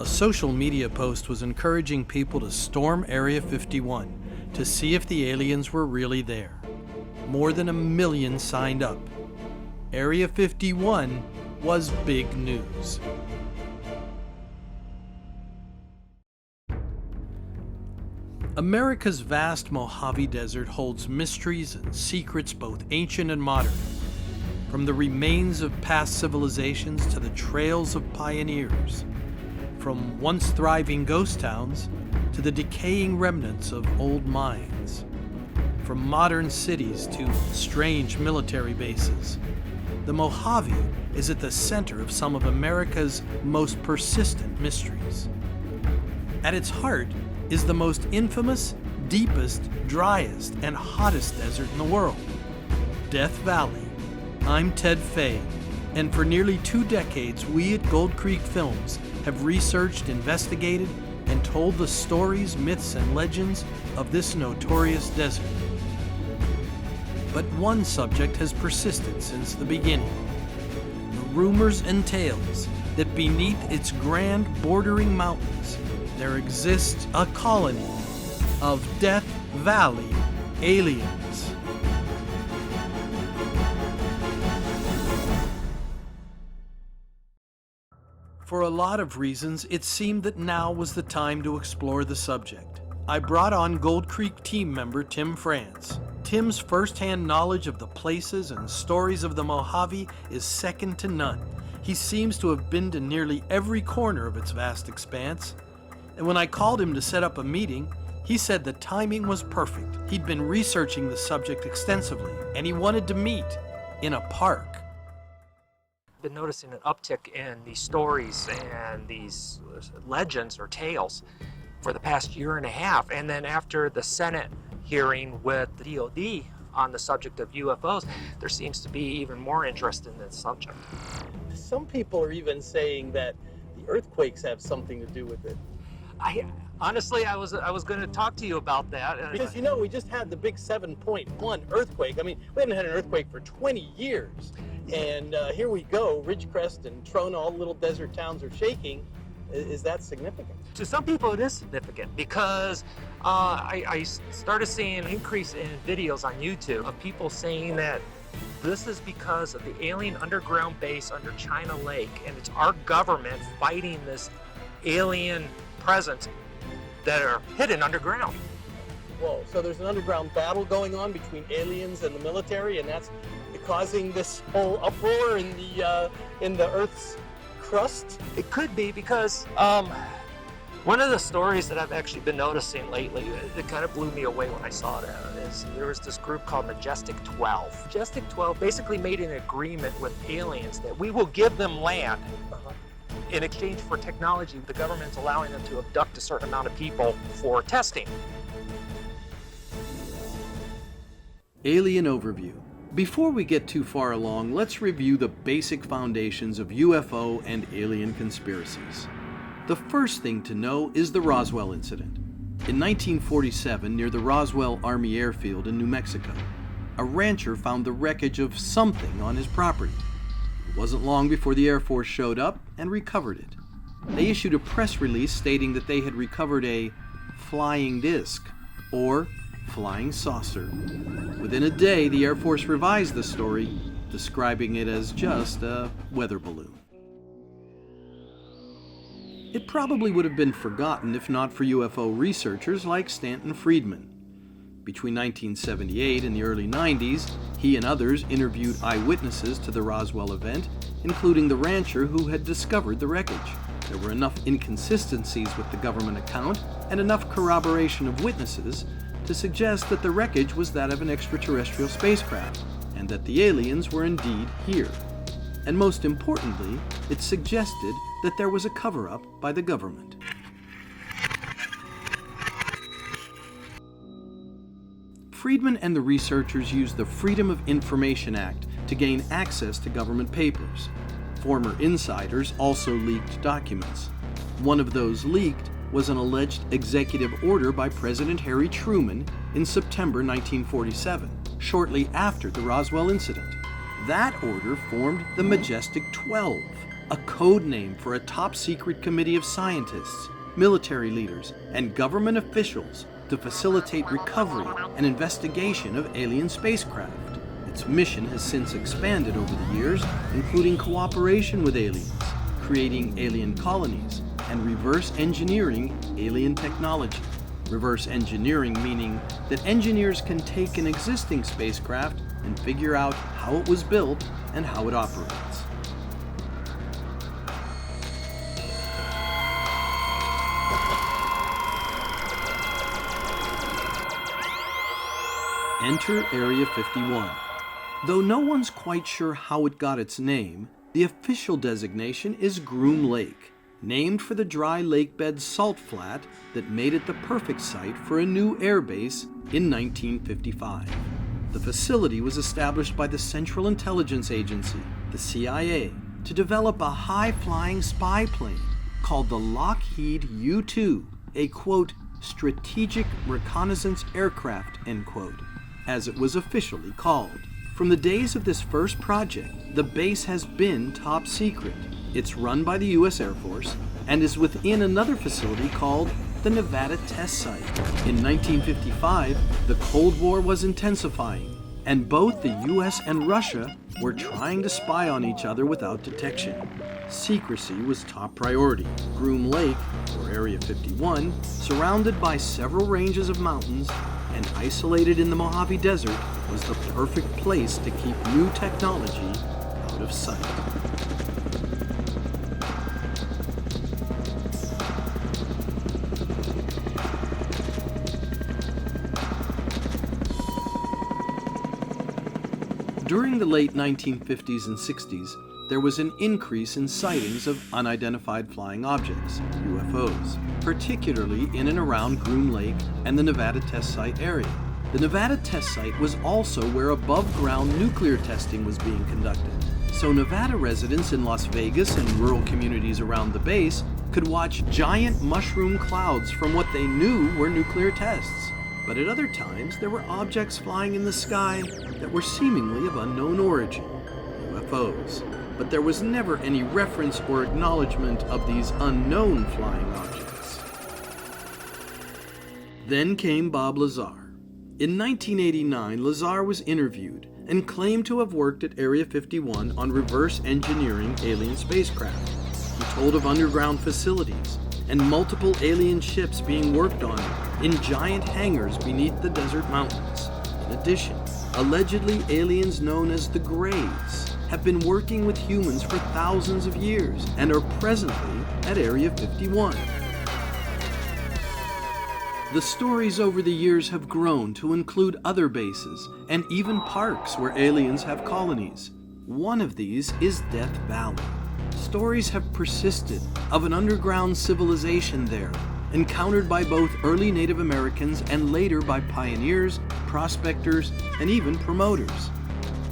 A social media post was encouraging people to storm Area 51 to see if the aliens were really there. More than 1 million signed up. Area 51 was big news. America's vast Mojave Desert holds mysteries and secrets both ancient and modern. From the remains of past civilizations to the trails of pioneers. From once thriving ghost towns to the decaying remnants of old mines. From modern cities to strange military bases. The Mojave is at the center of some of America's most persistent mysteries. At its heart is the most infamous, deepest, driest, and hottest desert in the world, Death Valley. I'm Ted Faye, and for nearly 2 decades, we at Gold Creek Films have researched, investigated, and told the stories, myths, and legends of this notorious desert. But one subject has persisted since the beginning. The rumors and tales that beneath its grand bordering mountains, there exists a colony of Death Valley aliens. For a lot of reasons, it seemed that now was the time to explore the subject. I brought on Gold Creek team member Tim France. Tim's first-hand knowledge of the places and stories of the Mojave is second to none. He seems to have been to nearly every corner of its vast expanse. And when I called him to set up a meeting, he said the timing was perfect. He'd been researching the subject extensively, and he wanted to meet in a park. Been noticing an uptick in these stories and these legends or tales for the past 1.5 years. And then after the Senate hearing with the DOD on the subject of UFOs, there seems to be even more interest in this subject. Some people are even saying that the earthquakes have something to do with it. Honestly, I was going to talk to you about that. Because, we just had the big 7.1 earthquake. I mean, we haven't had an earthquake for 20 years. And here we go, Ridgecrest and Trona, all the little desert towns are shaking. Is that significant? To some people it is significant because I started seeing an increase in videos on YouTube of people saying that this is because of the alien underground base under China Lake, and it's our government fighting this alien presence that are hidden underground. Whoa, so there's an underground battle going on between aliens and the military, and that's causing this whole uproar in the Earth's crust? It could be because one of the stories that I've actually been noticing lately, it kind of blew me away when I saw that, is there was this group called Majestic 12. Majestic 12 basically made an agreement with aliens that we will give them land. In exchange for technology, the government's allowing them to abduct a certain amount of people for testing. Alien overview. Before we get too far along, let's review the basic foundations of UFO and alien conspiracies. The first thing to know is the Roswell incident. In 1947, near the Roswell Army Airfield in New Mexico, a rancher found the wreckage of something on his property. It wasn't long before the Air Force showed up and recovered it. They issued a press release stating that they had recovered a flying disc, or flying saucer. Within a day, the Air Force revised the story, describing it as just a weather balloon. It probably would have been forgotten if not for UFO researchers like Stanton Friedman. Between 1978 and the early 90s, he and others interviewed eyewitnesses to the Roswell event, including the rancher who had discovered the wreckage. There were enough inconsistencies with the government account and enough corroboration of witnesses to suggest that the wreckage was that of an extraterrestrial spacecraft, and that the aliens were indeed here. And most importantly, it suggested that there was a cover-up by the government. Friedman and the researchers used the Freedom of Information Act to gain access to government papers. Former insiders also leaked documents. One of those leaked was an alleged executive order by President Harry Truman in September 1947, shortly after the Roswell incident. That order formed the Majestic 12, a code name for a top-secret committee of scientists, military leaders, and government officials to facilitate recovery and investigation of alien spacecraft. Its mission has since expanded over the years, including cooperation with aliens, creating alien colonies, and reverse engineering alien technology. Reverse engineering meaning that engineers can take an existing spacecraft and figure out how it was built and how it operates. Enter Area 51. Though no one's quite sure how it got its name, the official designation is Groom Lake, named for the dry lakebed salt flat that made it the perfect site for a new airbase in 1955. The facility was established by the Central Intelligence Agency, the CIA, to develop a high-flying spy plane called the Lockheed U-2, a, quote, strategic reconnaissance aircraft, end quote, as it was officially called. From the days of this first project, the base has been top secret. It's run by the U.S. Air Force and is within another facility called the Nevada Test Site. In 1955, the Cold War was intensifying, and both the U.S. and Russia were trying to spy on each other without detection. Secrecy was top priority. Groom Lake, or Area 51, surrounded by several ranges of mountains and isolated in the Mojave Desert, was the perfect place to keep new technology out of sight. During the late 1950s and 60s, there was an increase in sightings of unidentified flying objects, UFOs, particularly in and around Groom Lake and the Nevada Test Site area. The Nevada Test Site was also where above-ground nuclear testing was being conducted, so Nevada residents in Las Vegas and rural communities around the base could watch giant mushroom clouds from what they knew were nuclear tests. But at other times, there were objects flying in the sky that were seemingly of unknown origin, UFOs. But there was never any reference or acknowledgement of these unknown flying objects. Then came Bob Lazar. In 1989, Lazar was interviewed and claimed to have worked at Area 51 on reverse engineering alien spacecraft. He told of underground facilities and multiple alien ships being worked on in giant hangars beneath the desert mountains. In addition, allegedly aliens known as the Greys have been working with humans for thousands of years and are presently at Area 51. The stories over the years have grown to include other bases and even parks where aliens have colonies. One of these is Death Valley. Stories have persisted of an underground civilization there, encountered by both early Native Americans and later by pioneers, prospectors, and even promoters.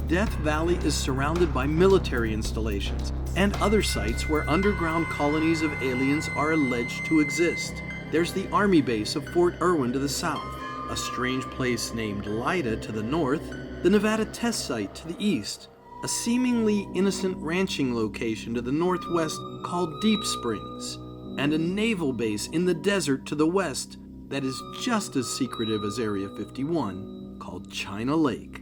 Death Valley is surrounded by military installations and other sites where underground colonies of aliens are alleged to exist. There's the Army base of Fort Irwin to the south, a strange place named Lida to the north, the Nevada Test Site to the east, a seemingly innocent ranching location to the northwest called Deep Springs, and a naval base in the desert to the west that is just as secretive as Area 51 called China Lake.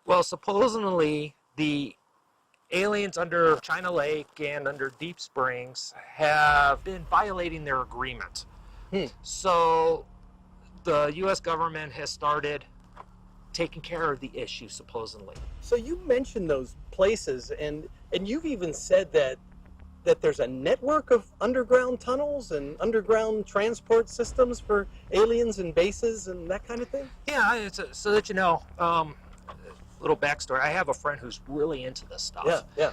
Well, supposedly the aliens under China Lake and under Deep Springs have been violating their agreement. So the U.S. government has started taking care of the issue, supposedly. So you mentioned those places, and you've even said that there's a network of underground tunnels and underground transport systems for aliens and bases and that kind of thing? Yeah, so that you know, little backstory. I have a friend who's really into this stuff. Yeah.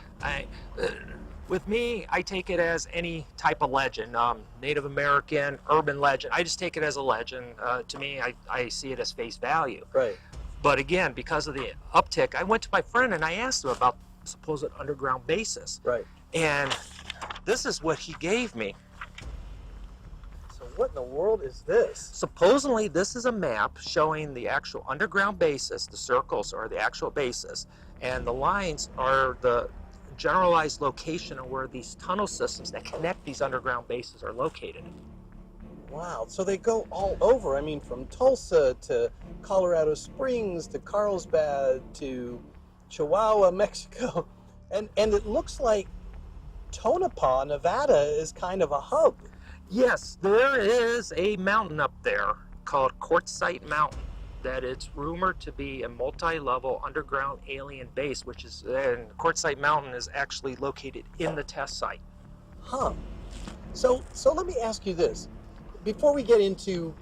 With me, I take it as any type of legend, Native American, urban legend. I just take it as a legend. To me, I see it as face value. Right. But again, because of the uptick, I went to my friend and I asked him about supposed underground bases. Right. And this is what he gave me. So What in the world is this? Supposedly, this is a map showing the actual underground bases. The circles are the actual bases, and the lines are the generalized location of where these tunnel systems that connect these underground bases are located. Wow, so they go all over. I mean, from Tulsa to Colorado Springs to Carlsbad to Chihuahua, Mexico. And it looks like Tonopah, Nevada is kind of a hub. Yes, there is a mountain up there called Quartzsite Mountain that it's rumored to be a multi-level underground alien base, and Quartzsite Mountain is actually located in the test site. Huh. So let me ask you this. Before we get into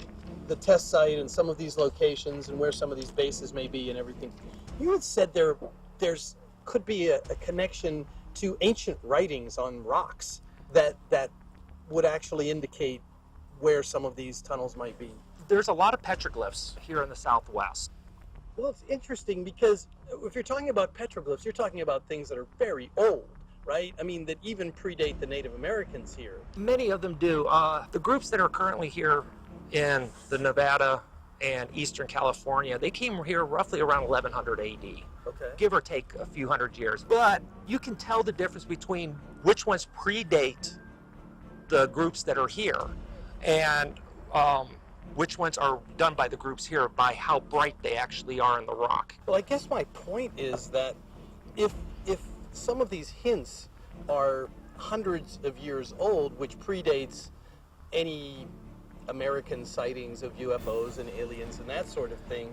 the test site and some of these locations and where some of these bases may be and everything, you had said there's could be a connection to ancient writings on rocks that would actually indicate where some of these tunnels might be. There's a lot of petroglyphs here in the Southwest. Well, it's interesting because if you're talking about petroglyphs, you're talking about things that are very old, right? I mean, that even predate the Native Americans here. Many of them do. The groups that are currently here in the Nevada and Eastern California, they came here roughly around 1100 AD. Okay. Give or take a few hundred years. But you can tell the difference between which ones predate the groups that are here and which ones are done by the groups here by how bright they actually are in the rock. Well, I guess my point is that if some of these hints are hundreds of years old, which predates any American sightings of UFOs and aliens and that sort of thing,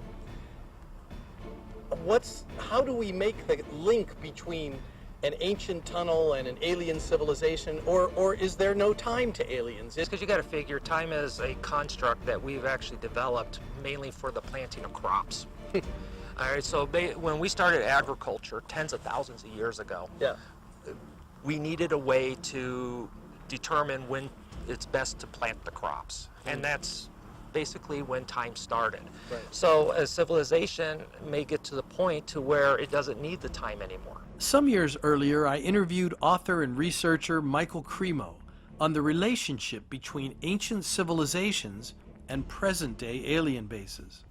how do we make the link between an ancient tunnel and an alien civilization, or is there no time to aliens? Because you got to figure time is a construct that we've actually developed mainly for the planting of crops. All right, so when we started agriculture tens of thousands of years ago, Yeah. we needed a way to determine when it's best to plant the crops, and that's basically when time started. Right. So a civilization may get to the point to where it doesn't need the time anymore. Some years earlier, I interviewed author and researcher Michael Cremo on the relationship between ancient civilizations and present-day alien bases.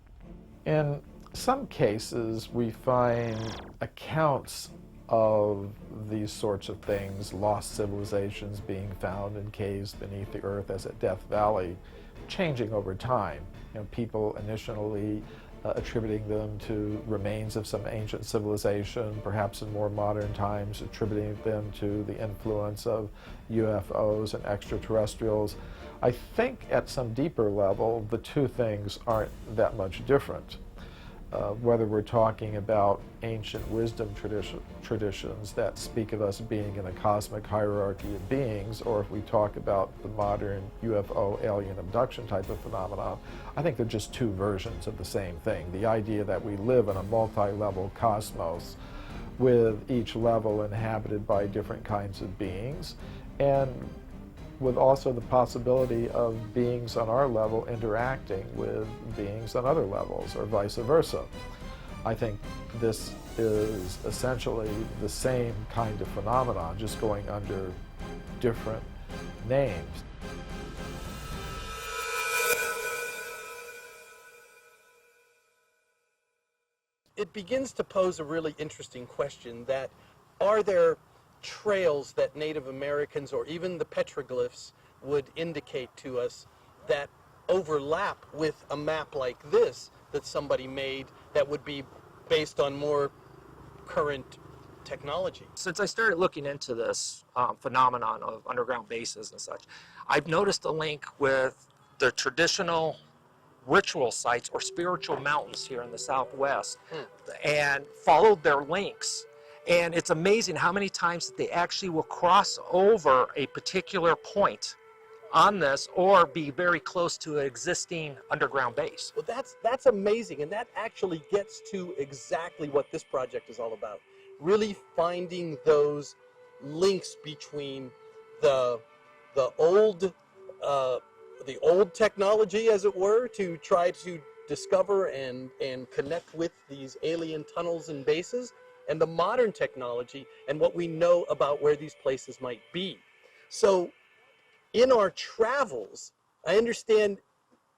In some cases, we find accounts of these sorts of things, lost civilizations being found in caves beneath the earth, as at Death Valley, changing over time. People initially attributing them to remains of some ancient civilization, perhaps in more modern times attributing them to the influence of UFOs and extraterrestrials. I think at some deeper level, the two things aren't that much different. Whether we're talking about ancient wisdom traditions that speak of us being in a cosmic hierarchy of beings, or if we talk about the modern UFO alien abduction type of phenomenon, I think they're just two versions of the same thing. The idea that we live in a multi-level cosmos with each level inhabited by different kinds of beings, and with also the possibility of beings on our level interacting with beings on other levels, or vice versa. I think this is essentially the same kind of phenomenon, just going under different names. It begins to pose a really interesting question that are there trails that Native Americans or even the petroglyphs would indicate to us that overlap with a map like this that somebody made that would be based on more current technology? Since I started looking into this phenomenon of underground bases and such, I've noticed a link with the traditional ritual sites or spiritual mountains here in the Southwest and followed their links. And it's amazing how many times that they actually will cross over a particular point on this or be very close to an existing underground base. Well, that's amazing, and that actually gets to exactly what this project is all about. Really finding those links between the old technology, as it were, to try to discover and connect with these alien tunnels and bases, and the modern technology and what we know about where these places might be. So in our travels, I understand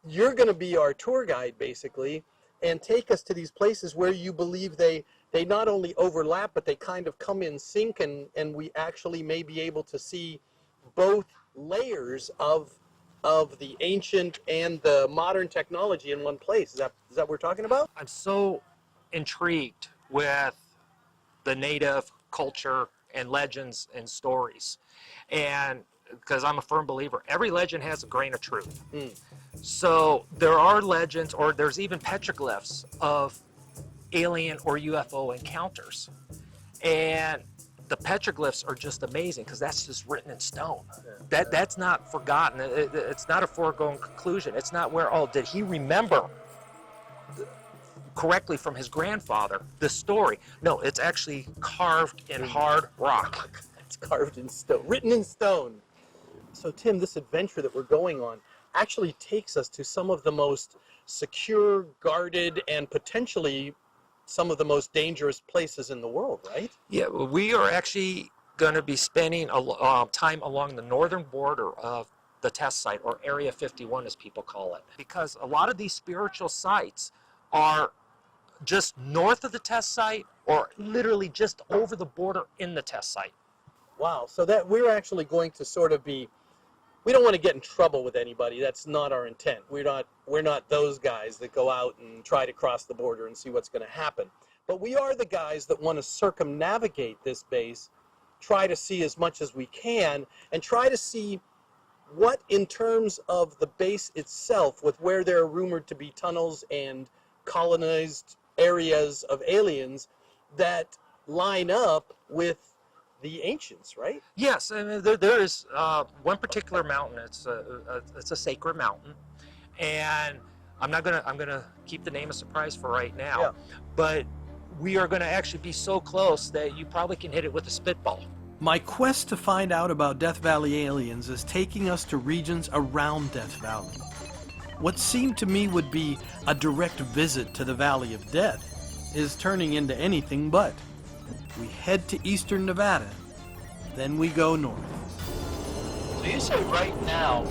you're going to be our tour guide, basically, and take us to these places where you believe they not only overlap, but they kind of come in sync, and we actually may be able to see both layers of the ancient and the modern technology in one place. Is that what we're talking about? I'm so intrigued with the native culture and legends and stories. And because I'm a firm believer, every legend has a grain of truth. So there are legends, or there's even petroglyphs of alien or UFO encounters. And the petroglyphs are just amazing because that's just written in stone. That's not forgotten. It's not a foregone conclusion. It's not where, oh, did he remember correctly from his grandfather the story? No, it's actually carved in hard rock. It's carved in stone, written in stone. So Tim, this adventure that we're going on actually takes us to some of the most secure, guarded, and potentially some of the most dangerous places in the world, right? Yeah, well, we are actually going to be spending time along the northern border of the test site, or Area 51 as people call it, because a lot of these spiritual sites are just north of the test site or literally just over the border in the test site. Wow, so that we're actually going to sort of be, we don't want to get in trouble with anybody. That's not our intent. We're not those guys that go out and try to cross the border and see what's going to happen. But we are the guys that want to circumnavigate this base, try to see as much as we can, and try to see what, in terms of the base itself, with where there are rumored to be tunnels and colonized areas of aliens, that line up with the ancients, right? Yes, I mean, there is one particular mountain. It's a sacred mountain, and I'm gonna keep the name a surprise for right now. Yeah. But we are gonna actually be so close that you probably can hit it with a spitball. My quest to find out about Death Valley aliens is taking us to regions around Death Valley. What seemed to me would be a direct visit to the Valley of Death is turning into anything but. We head to eastern Nevada, then we go north. So you say right now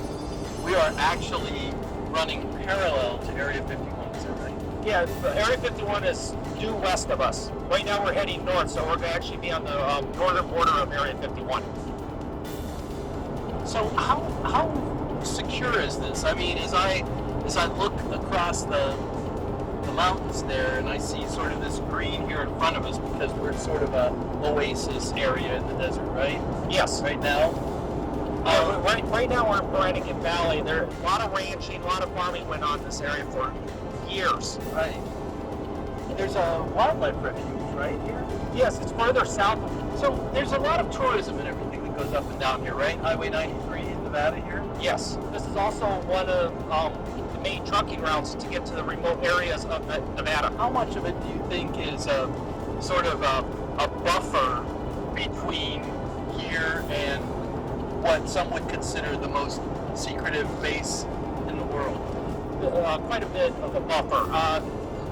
we are actually running parallel to Area 51, is that right? Yeah, Area 51 is due west of us. Right now we're heading north, so we're going to actually be on the northern border of Area 51. So how secure is this? I mean, as I look across the mountains there, and I see sort of this green here in front of us because we're sort of a oasis area in the desert, right? Yes. Right now. Right now we're in Petroglyph Valley. There a lot of ranching, a lot of farming went on in this area for years. Right. And there's a wildlife refuge right here. Yes, it's further south. So there's a lot of tourism and everything that goes up and down here, right? Highway 93 in Nevada here. Yes. This is also one of the main trucking routes to get to the remote areas of Nevada. How much of it do you think is a sort of a buffer between here and what some would consider the most secretive base in the world? Quite a bit of a buffer.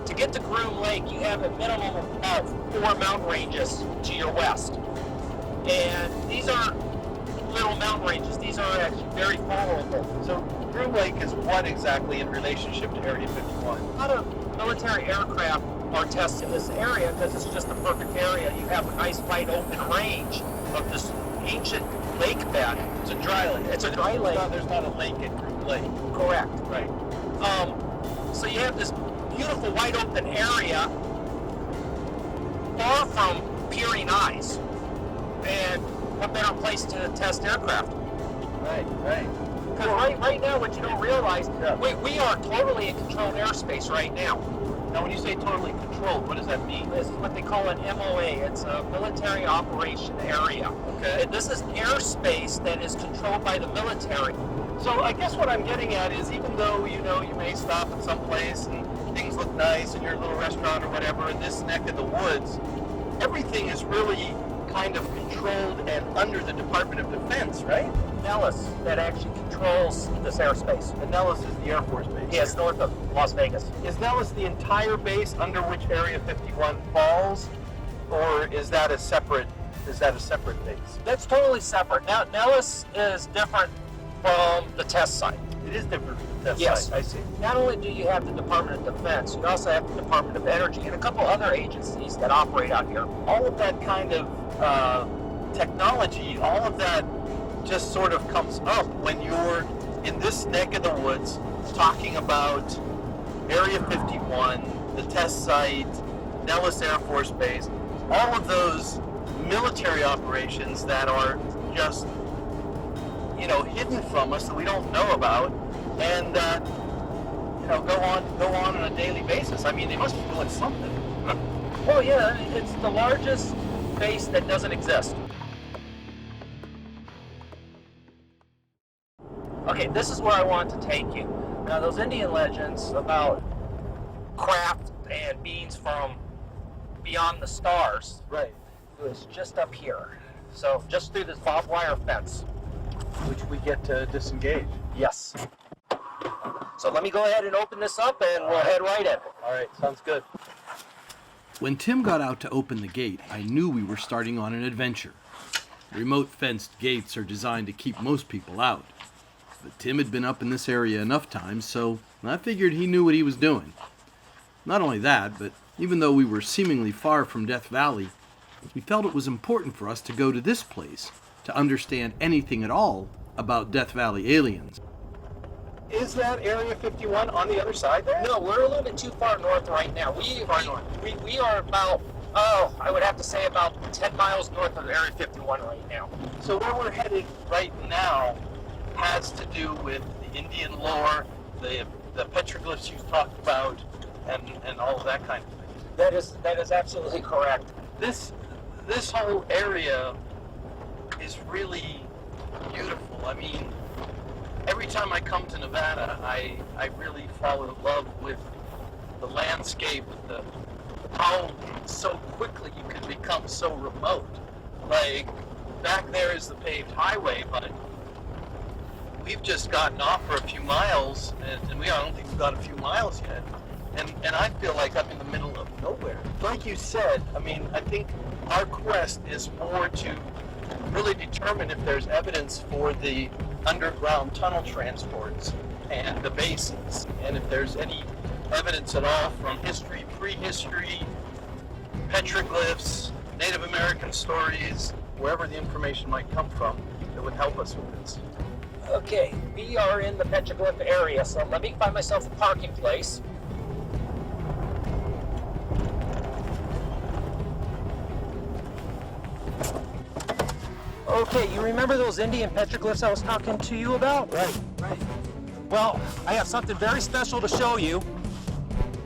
To get to Groom Lake, you have a minimum of 4 mountain ranges to your west. And these are little mountain ranges. These are actually very vulnerable. So Groom Lake is what exactly in relationship to Area 51? A lot of military aircraft are tested in this area because it's just a perfect area. You have a nice wide open range of this ancient lake bed. It's a dry lake. It's a dry lake. There's not a lake at Groom Lake. Correct. Right. So you have this beautiful wide open area far from peering eyes. And what better place to test aircraft? Right, right. Because right now, what you don't realize, we are totally in controlled airspace right now. Now, when you say totally controlled, what does that mean? This is what they call an MOA. It's a military operation area. Okay. And this is airspace that is controlled by the military. So I guess what I'm getting at is, even though you may stop at some place and things look nice and you're a little restaurant or whatever in this neck of the woods, everything is really kind of controlled and under the Department of Defense, right? Nellis that actually controls this airspace. And Nellis is the Air Force base. Yes, north of Las Vegas. Is Nellis the entire base under which Area 51 falls, or is that a separate base? That's totally separate. Now, Nellis is different from the test site. It is different from the test Yes. site. I see. Not only do you have the Department of Defense, you also have the Department of Energy and a couple other agencies that operate out here. All of that kind of technology, all of that just sort of comes up when you're in this neck of the woods talking about Area 51, the test site, Nellis Air Force Base, all of those military operations that are just, hidden from us that we don't know about, and go on a daily basis. I mean, they must be doing something. Oh yeah, it's the largest base that doesn't exist. Okay, this is where I want to take you. Now, those Indian legends about craft and beings from beyond the stars Right. was just up here. So, just through this barbed wire fence. Which we get to disengage. Yes. So let me go ahead and open this up and we'll head right in. All right, sounds good. When Tim got out to open the gate, I knew we were starting on an adventure. Remote fenced gates are designed to keep most people out. But Tim had been up in this area enough times, so I figured he knew what he was doing. Not only that, but even though we were seemingly far from Death Valley, we felt it was important for us to go to this place to understand anything at all about Death Valley aliens. Is that Area 51 on the other side there? No, we're a little bit too far north right now. We are about, I would have to say about 10 miles north of Area 51 right now. So where we're headed right now has to do with the Indian lore, the petroglyphs you talked about, and all of that kind of thing. That is absolutely correct. This whole area is really beautiful. I mean, every time I come to Nevada, I really fall in love with the landscape, how so quickly you can become so remote. Like, back there is the paved highway, but we've just gotten off for a few miles, and I don't think we've got a few miles yet. And I feel like I'm in the middle of nowhere. Like you said, I mean, I think our quest is more to really determine if there's evidence for the underground tunnel transports and the bases, and if there's any evidence at all from history, prehistory, petroglyphs, Native American stories, wherever the information might come from that would help us with this. Okay, we are in the Petroglyph area, so let me find myself a parking place. Okay, you remember those Indian petroglyphs I was talking to you about? Right. Well, I have something very special to show you.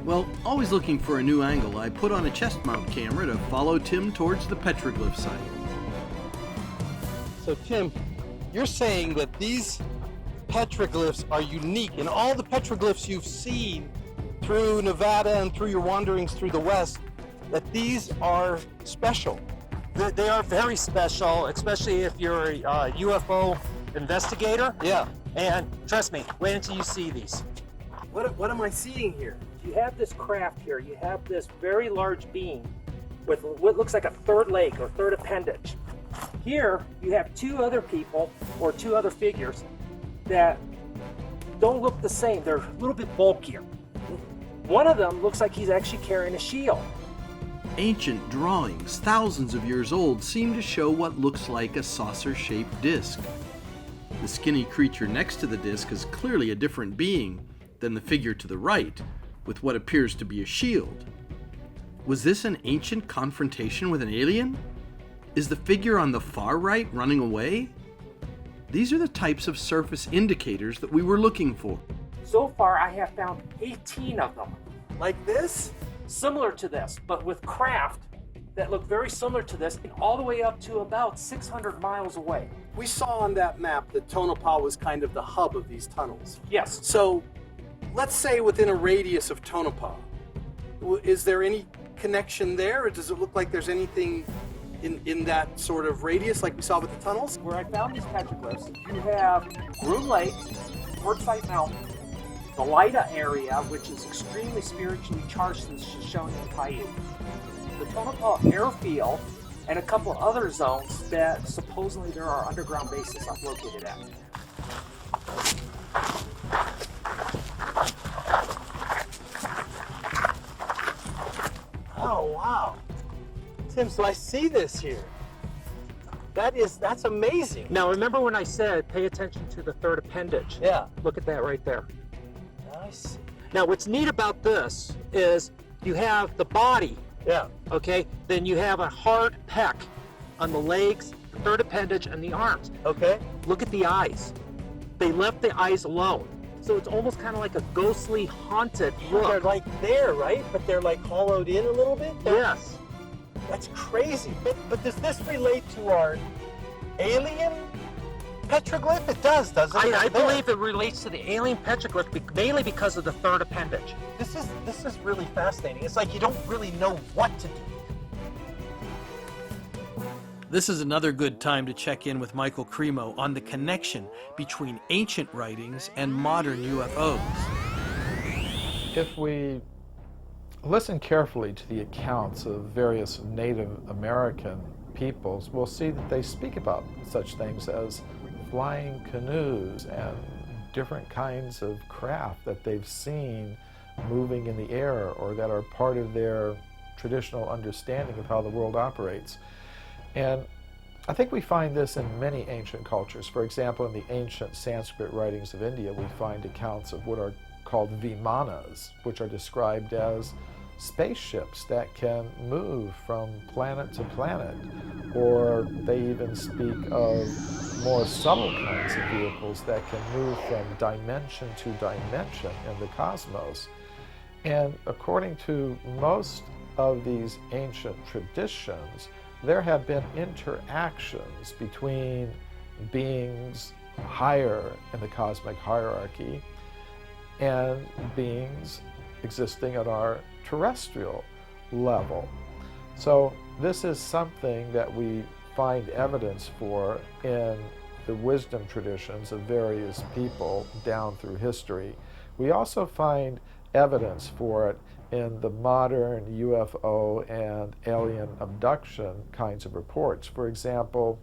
Well, always looking for a new angle, I put on a chest mount camera to follow Tim towards the petroglyph site. So Tim, you're saying that these petroglyphs are unique, and all the petroglyphs you've seen through Nevada and through your wanderings through the West, that these are special. They are very special, especially if you're a UFO investigator. Yeah. And trust me, wait until you see these. What am I seeing here? You have this craft here. You have this very large being with what looks like a third leg or third appendage. Here, you have two other people or two other figures that don't look the same. They're a little bit bulkier. One of them looks like he's actually carrying a shield. Ancient drawings, thousands of years old, seem to show what looks like a saucer-shaped disc. The skinny creature next to the disc is clearly a different being than the figure to the right, with what appears to be a shield. Was this an ancient confrontation with an alien? Is the figure on the far right running away? These are the types of surface indicators that we were looking for. So far, I have found 18 of them. Like this? Similar to this, but with craft that look very similar to this, and all the way up to about 600 miles away. We saw on that map that Tonopah was kind of the hub of these tunnels. Yes. So, let's say within a radius of Tonopah, is there any connection there, or does it look like there's anything in that sort of radius like we saw with the tunnels? Where I found these petroglyphs, you have Groom Lake, Quartzsite Mountain, the Lida area, which is extremely spiritually charged in Shoshone and Paiute, the Tonopah airfield, and a couple other zones that supposedly there are underground bases located at. Oh, wow. Tim, so I see this here. That's amazing. Now, remember when I said pay attention to the third appendage? Yeah. Look at that right there. I see. Now, what's neat about this is you have the body, Yeah. okay? Then you have a hard pec on the legs, the third appendage, and the arms. Okay. Look at the eyes. They left the eyes alone. So it's almost kind of like a ghostly, haunted They're look. like there, right? But they're like hollowed in a little bit? Yes. That's crazy. But does this relate to our alien petroglyph? It does, doesn't it? I There. believe it relates to the alien petroglyph mainly because of the third appendage. This is really fascinating. It's like you don't really know what to do. This is another good time to check in with Michael Cremo on the connection between ancient writings and modern UFOs. If we listen carefully to the accounts of various Native American peoples, we'll see that they speak about such things as flying canoes and different kinds of craft that they've seen moving in the air or that are part of their traditional understanding of how the world operates. And I think we find this in many ancient cultures. For example, in the ancient Sanskrit writings of India, we find accounts of what are called vimanas, which are described as spaceships that can move from planet to planet. Or they even speak of more subtle kinds of vehicles that can move from dimension to dimension in the cosmos. And according to most of these ancient traditions, there have been interactions between beings higher in the cosmic hierarchy and beings existing at our terrestrial level. So this is something that we find evidence for in the wisdom traditions of various people down through history. We also find evidence for it in the modern UFO and alien abduction kinds of reports. For example,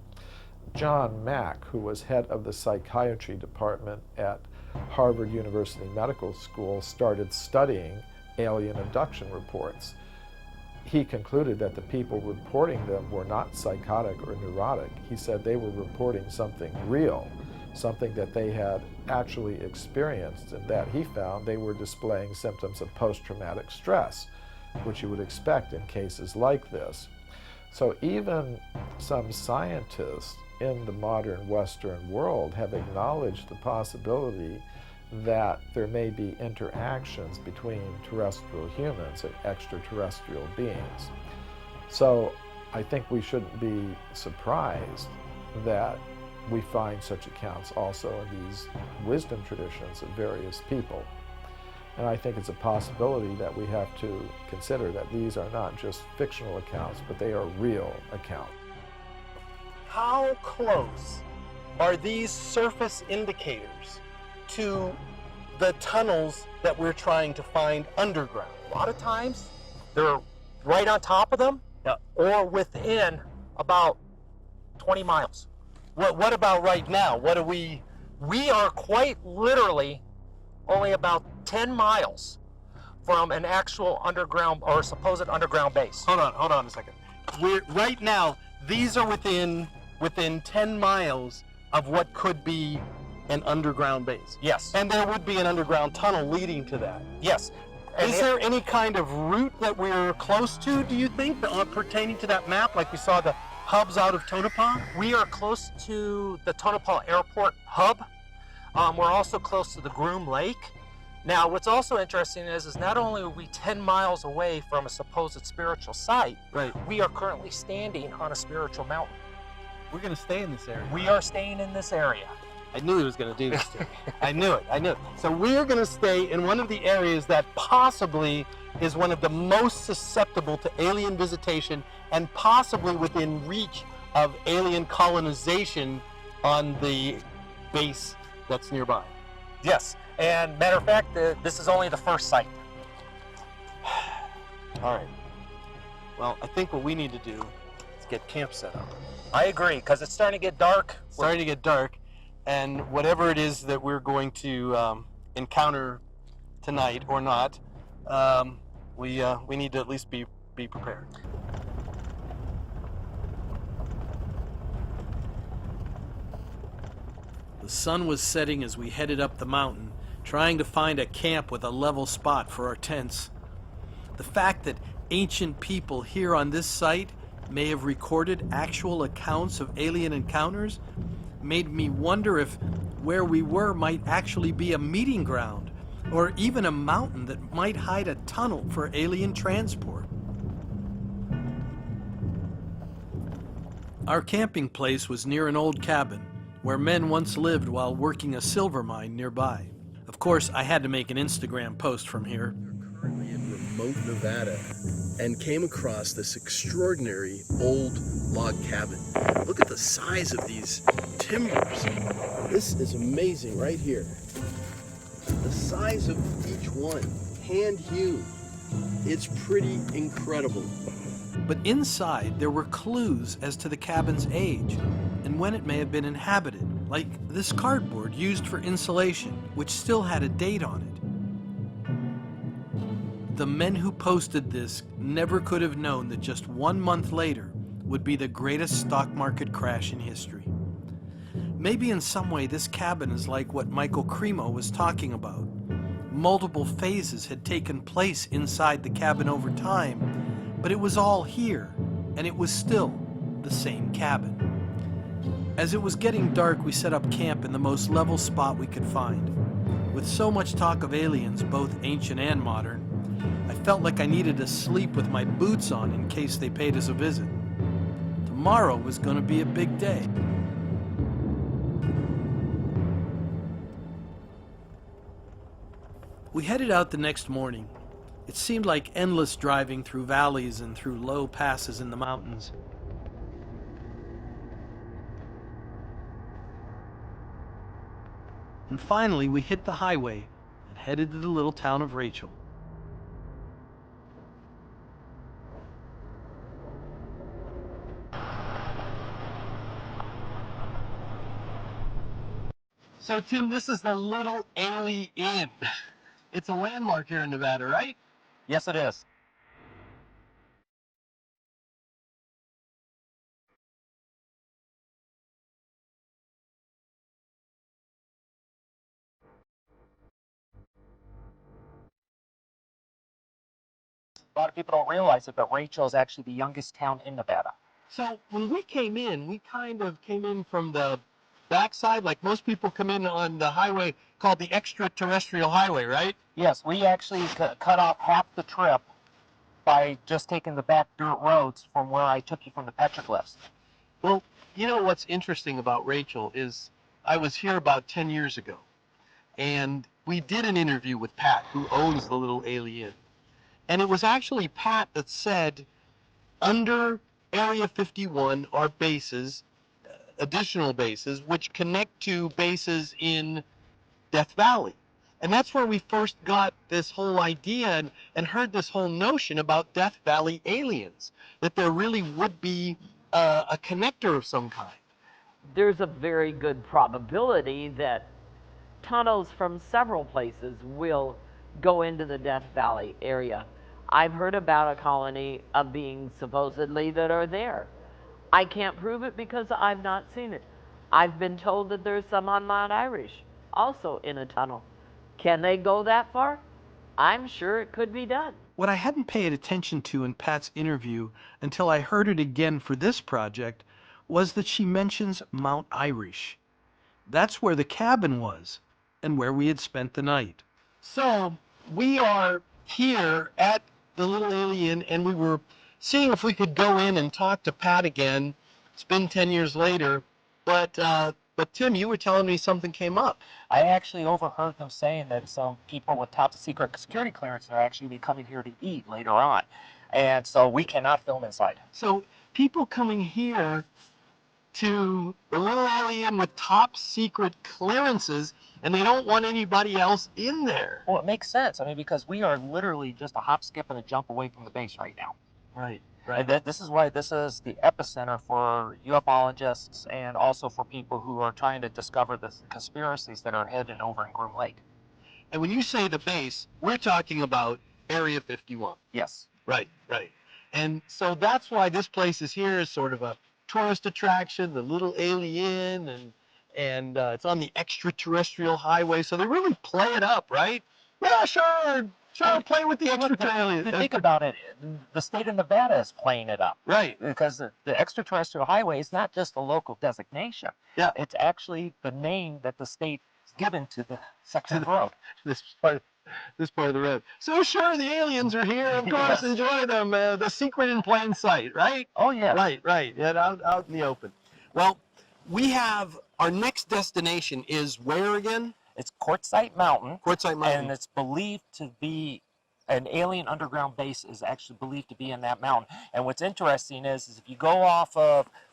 John Mack, who was head of the psychiatry department at Harvard University Medical School, started studying alien abduction reports. He concluded that the people reporting them were not psychotic or neurotic. He said they were reporting something real, something that they had actually experienced, and that he found they were displaying symptoms of post-traumatic stress, which you would expect in cases like this. So even some scientists in the modern Western world have acknowledged the possibility that there may be interactions between terrestrial humans and extraterrestrial beings. So I think we shouldn't be surprised that we find such accounts also in these wisdom traditions of various people. And I think it's a possibility that we have to consider that these are not just fictional accounts, but they are real accounts. How close are these surface indicators to the tunnels that we're trying to find underground? A lot of times, they're right on top of them, Yeah. or within about 20 miles. What about right now? What do we are quite literally only about 10 miles from an actual underground or supposed underground base. Hold on a second. We're right now, these are within 10 miles of what could be an underground base. Yes. And there would be an underground tunnel leading to that. Yes. And Is there any kind of route that we're close to, do you think, pertaining to that map, like we saw the hubs out of Tonopah? We are close to the Tonopah Airport hub. We're also close to the Groom Lake. Now, what's also interesting is not only are we 10 miles away from a supposed spiritual site, Right. we are currently standing on a spiritual mountain. We're going to stay in this area. We are staying in this area. I knew he was going to do this to me. I knew it. So we're going to stay in one of the areas that possibly is one of the most susceptible to alien visitation and possibly within reach of alien colonization on the base that's nearby. Yes. And matter of fact, this is only the first site. All right. Well, I think what we need to do is get camp set up. I agree, because it's starting to get dark. Starting to get dark, And whatever it is that we're going to encounter tonight or not, we need to at least be prepared. The sun was setting as we headed up the mountain, trying to find a camp with a level spot for our tents. The fact that ancient people here on this site may have recorded actual accounts of alien encounters made me wonder if where we were might actually be a meeting ground, or even a mountain that might hide a tunnel for alien transport. Our camping place was near an old cabin where men once lived while working a silver mine nearby. Of course, I had to make an Instagram post from here. We're currently in remote Nevada and came across this extraordinary old log cabin. Look at the size of these timbers. This is amazing right here. The size of each one, hand-hewn. It's pretty incredible. But inside, there were clues as to the cabin's age and when it may have been inhabited, like this cardboard used for insulation, which still had a date on it. The men who posted this never could have known that just 1 month later would be the greatest stock market crash in history. Maybe in some way this cabin is like what Michael Cremo was talking about. Multiple phases had taken place inside the cabin over time, but it was all here, and it was still the same cabin. As it was getting dark, we set up camp in the most level spot we could find. With so much talk of aliens, both ancient and modern, I felt like I needed to sleep with my boots on in case they paid us a visit. Tomorrow was going to be a big day. We headed out the next morning. It seemed like endless driving through valleys and through low passes in the mountains. And finally, we hit the highway and headed to the little town of Rachel. So Tim, this is the Little Alley Inn. It's a landmark here in Nevada, right? Yes, it is. A lot of people don't realize it, but Rachel is actually the youngest town in Nevada. So when we came in, we kind of came in from the backside, like most people come in on the highway called the extraterrestrial highway, right? Yes, we actually cut off half the trip by just taking the back dirt roads from where I took you from the petroglyphs. Well, you know what's interesting about Rachel is I was here about 10 years ago, and we did an interview with Pat, who owns the Little Alien. And it was actually Pat that said, under Area 51 are bases, additional bases, which connect to bases in Death Valley. And that's where we first got this whole idea and heard this whole notion about Death Valley aliens, that there really would be a connector of some kind. There's a very good probability that tunnels from several places will go into the Death Valley area. I've heard about a colony of beings supposedly that are there. I can't prove it because I've not seen it. I've been told that there's some on Mount Irish, also in a tunnel. Can they go that far? I'm sure it could be done. What I hadn't paid attention to in Pat's interview until I heard it again for this project was that she mentions Mount Irish. That's where the cabin was and where we had spent the night. So we are here at the Little Alien, and we were seeing if we could go in and talk to Pat again. It's been 10 years later, but Tim, you were telling me something came up. I actually overheard them saying that some people with top secret security clearance are actually be coming here to eat later on. And so we cannot film inside. So people coming here to the Little Alien with top secret clearances, and they don't want anybody else in there. Well, it makes sense. I mean, because we are literally just a hop, skip, and a jump away from the base right now. Right. And this is why this is the epicenter for ufologists and also for people who are trying to discover the conspiracies that are hidden over in Groom Lake. And when you say the base, we're talking about Area 51. Yes. Right, right. And so that's why this place is here as sort of a tourist attraction, the little alien, and it's on the extraterrestrial highway. So they really play it up, right? Yeah, sure, play with the extraterrestrial. Think about it. The state of Nevada is playing it up. Right. Because the extraterrestrial highway is not just a local designation. Yeah. It's actually the name that the state is given to the section of the road. This part of the road. So sure, the aliens are here. Of course, enjoy them. The secret in plain sight, right? Oh, yeah. Right. Yeah, out in the open. Well, we have our next destination is where again? It's Quartzsite Mountain. Quartzsite Mountain. And it's believed to be an alien underground base is actually believed to be in that mountain. And what's interesting is if you go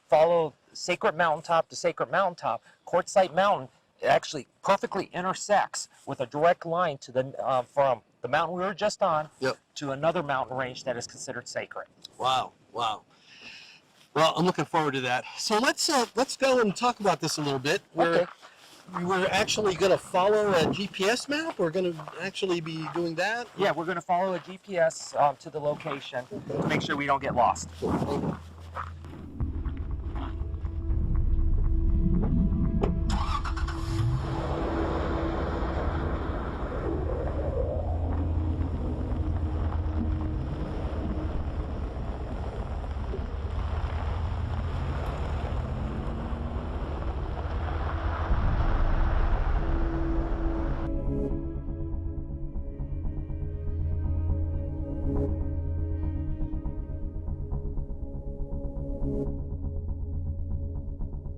follow Sacred Mountaintop to Sacred Mountaintop, Quartzsite Mountain actually perfectly intersects with a direct line to the from the mountain we were just on to another mountain range that is considered sacred. Wow. Well, I'm looking forward to that. So let's go and talk about this a little bit. We're actually going to follow a GPS map. We're going to actually be doing that. Yeah, we're going to follow a GPS to the location to make sure we don't get lost.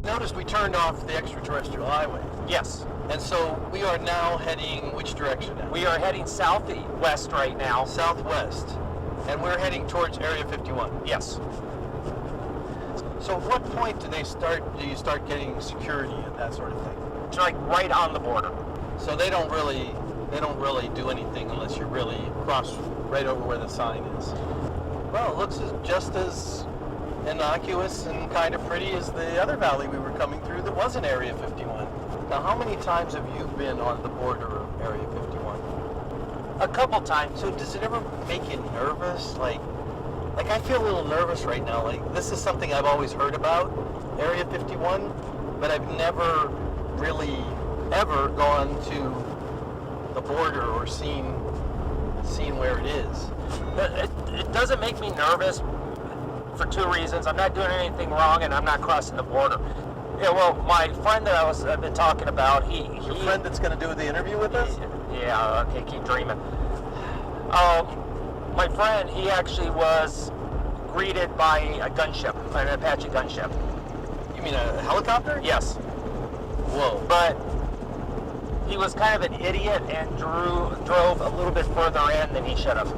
Notice we turned off the extraterrestrial highway. Yes. And so we are now heading which direction now? We are heading southwest right now. Southwest. And we're heading towards Area 51. Yes. So at what point do you start getting security and that sort of thing? It's like right on the border. So they don't really do anything unless you really cross right over where the sign is. Well, it looks just as innocuous and kind of pretty as the other valley we were coming through that was in Area 51. Now, how many times have you been on the border of Area 51? A couple times. So does it ever make you nervous? Like I feel a little nervous right now. Like this is something I've always heard about, Area 51, but I've never really ever gone to the border or seen where it is. It doesn't make me nervous for two reasons. I'm not doing anything wrong and I'm not crossing the border. Yeah, well, my friend that I've been talking about, Your friend that's going to do the interview with us? Yeah, okay, keep dreaming. My friend, he actually was greeted by a gunship, an Apache gunship. You mean a helicopter? Yes. Whoa. But he was kind of an idiot and drove a little bit further in than he should have.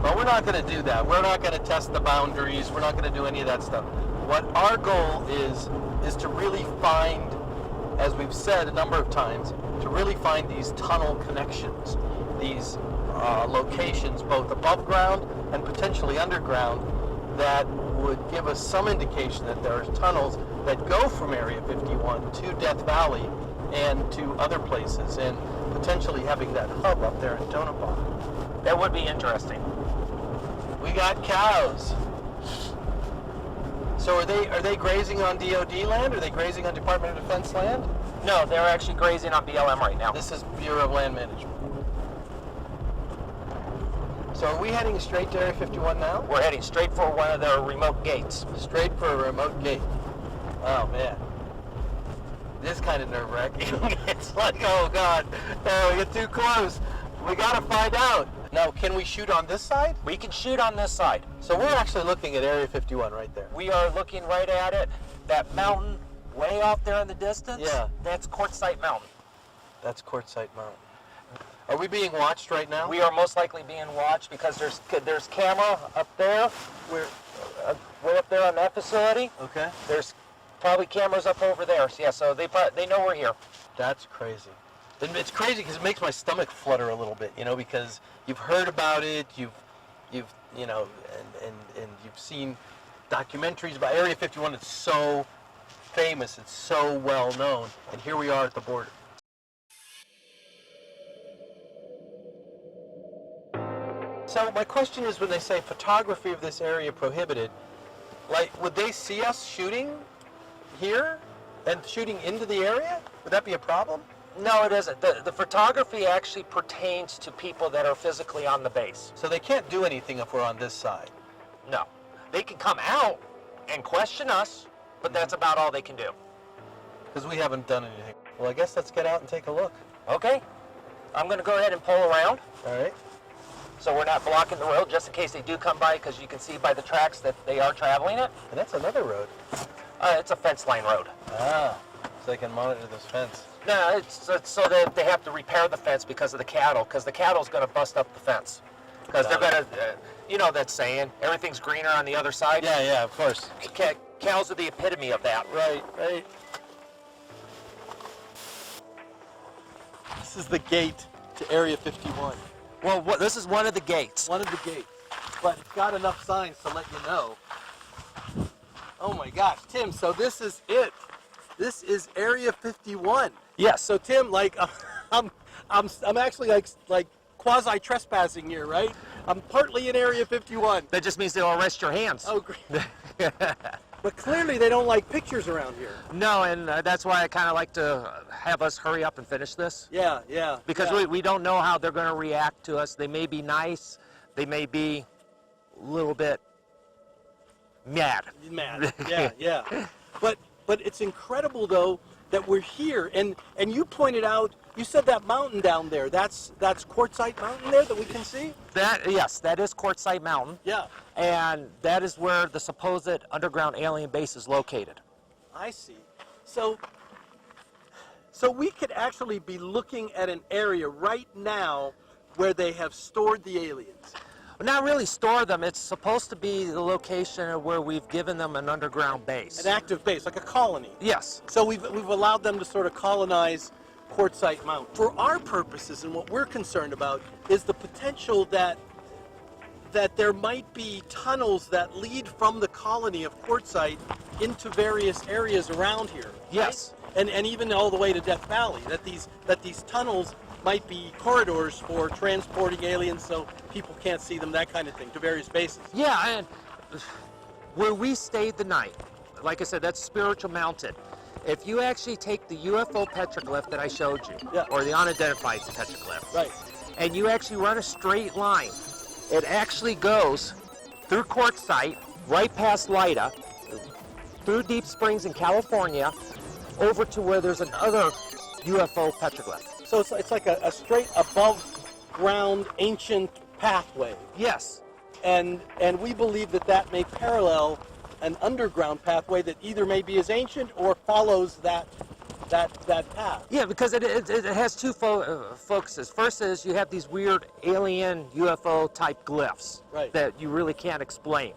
Well, we're not going to do that. We're not going to test the boundaries. We're not going to do any of that stuff. What our goal is to really find, as we've said a number of times, to really find these tunnel connections, these locations both above ground and potentially underground that would give us some indication that there are tunnels that go from Area 51 to Death Valley and to other places, and potentially having that hub up there in Tonopah. That would be interesting. We got cows. So are they grazing on DOD land? Are they grazing on Department of Defense land? No, they're actually grazing on BLM right now. This is Bureau of Land Management. So are we heading straight to Area 51 now? We're heading straight for one of their remote gates. Straight for a remote gate. Oh man. This is kind of nerve-wracking. It's like, oh God, we get too close. We gotta find out. Now, can we shoot on this side? We can shoot on this side. So we're actually looking at Area 51 right there. We are looking right at it. That mountain way off there in the distance, yeah, that's Quartzsite Mountain. That's Quartzsite Mountain. Are we being watched right now? We are most likely being watched because there's camera up there. We're way up there on that facility. Okay. There's probably cameras up over there. So yeah, so they know we're here. That's crazy. It's crazy because it makes my stomach flutter a little bit, because you've heard about it, you've you know, and you've seen documentaries about Area 51. It's so famous, it's so well known, and here we are at the border. So my question is, when they say photography of this area prohibited, like, would they see us shooting here and shooting into the area? Would that be a problem? No, it isn't. The photography actually pertains to people that are physically on the base. So they can't do anything if we're on this side. No. They can come out and question us, but that's about all they can do. Because we haven't done anything. Well, I guess let's get out and take a look. Okay. I'm going to go ahead and pull around, All right. so we're not blocking the road, just in case they do come by, because you can see by the tracks that they are traveling it. And that's another road. It's a fence line road. Ah, so they can monitor this fence. No, it's so that they have to repair the fence because of the cattle, because the cattle's going to bust up the fence. Because they're going to, you know that saying, everything's greener on the other side? Yeah, yeah, of course. Cows are the epitome of that. Right, right. This is the gate to Area 51. Well, this is one of the gates. One of the gates. But it's got enough signs to let you know. Oh my gosh, Tim, so this is it. This is Area 51. Yes. So Tim, like, I'm actually like quasi trespassing here, right? I'm partly in Area 51. That just means they'll arrest your hands. Oh, great. But clearly they don't like pictures around here. No, and that's why I kind of like to have us hurry up and finish this. Yeah, yeah. Because yeah. we don't know how they're going to react to us. They may be nice. They may be a little bit mad. Mad. Yeah, yeah. But it's incredible though that we're here, and you pointed out, you said that mountain down there, that's Quartzsite Mountain there that we can see? Yes, that is Quartzsite Mountain. Yeah. And that is where the supposed underground alien base is located. I see. So we could actually be looking at an area right now where they have stored the aliens. Not really store them. It's supposed to be the location of where we've given them an underground base. An active base, like a colony. Yes. So we've allowed them to sort of colonize Quartzsite Mountain. For our purposes and what we're concerned about is the potential that there might be tunnels that lead from the colony of Quartzsite into various areas around here. Yes. Right? And even all the way to Death Valley, that these tunnels might be corridors for transporting aliens so people can't see them, that kind of thing, to various bases. Yeah, and where we stayed the night, like I said, that's Spiritual Mountain. If you actually take the UFO petroglyph that I showed you, Yeah. or the unidentified petroglyph, Right. and you actually run a straight line, it actually goes through Quartzsite, right past Lida, through Deep Springs in California, over to where there's another UFO petroglyph. So it's like a straight above ground ancient pathway. Yes. And we believe that may parallel an underground pathway that either may be as ancient or follows that path. Yeah, because it has two focuses. First is you have these weird alien UFO type glyphs Right. that you really can't explain.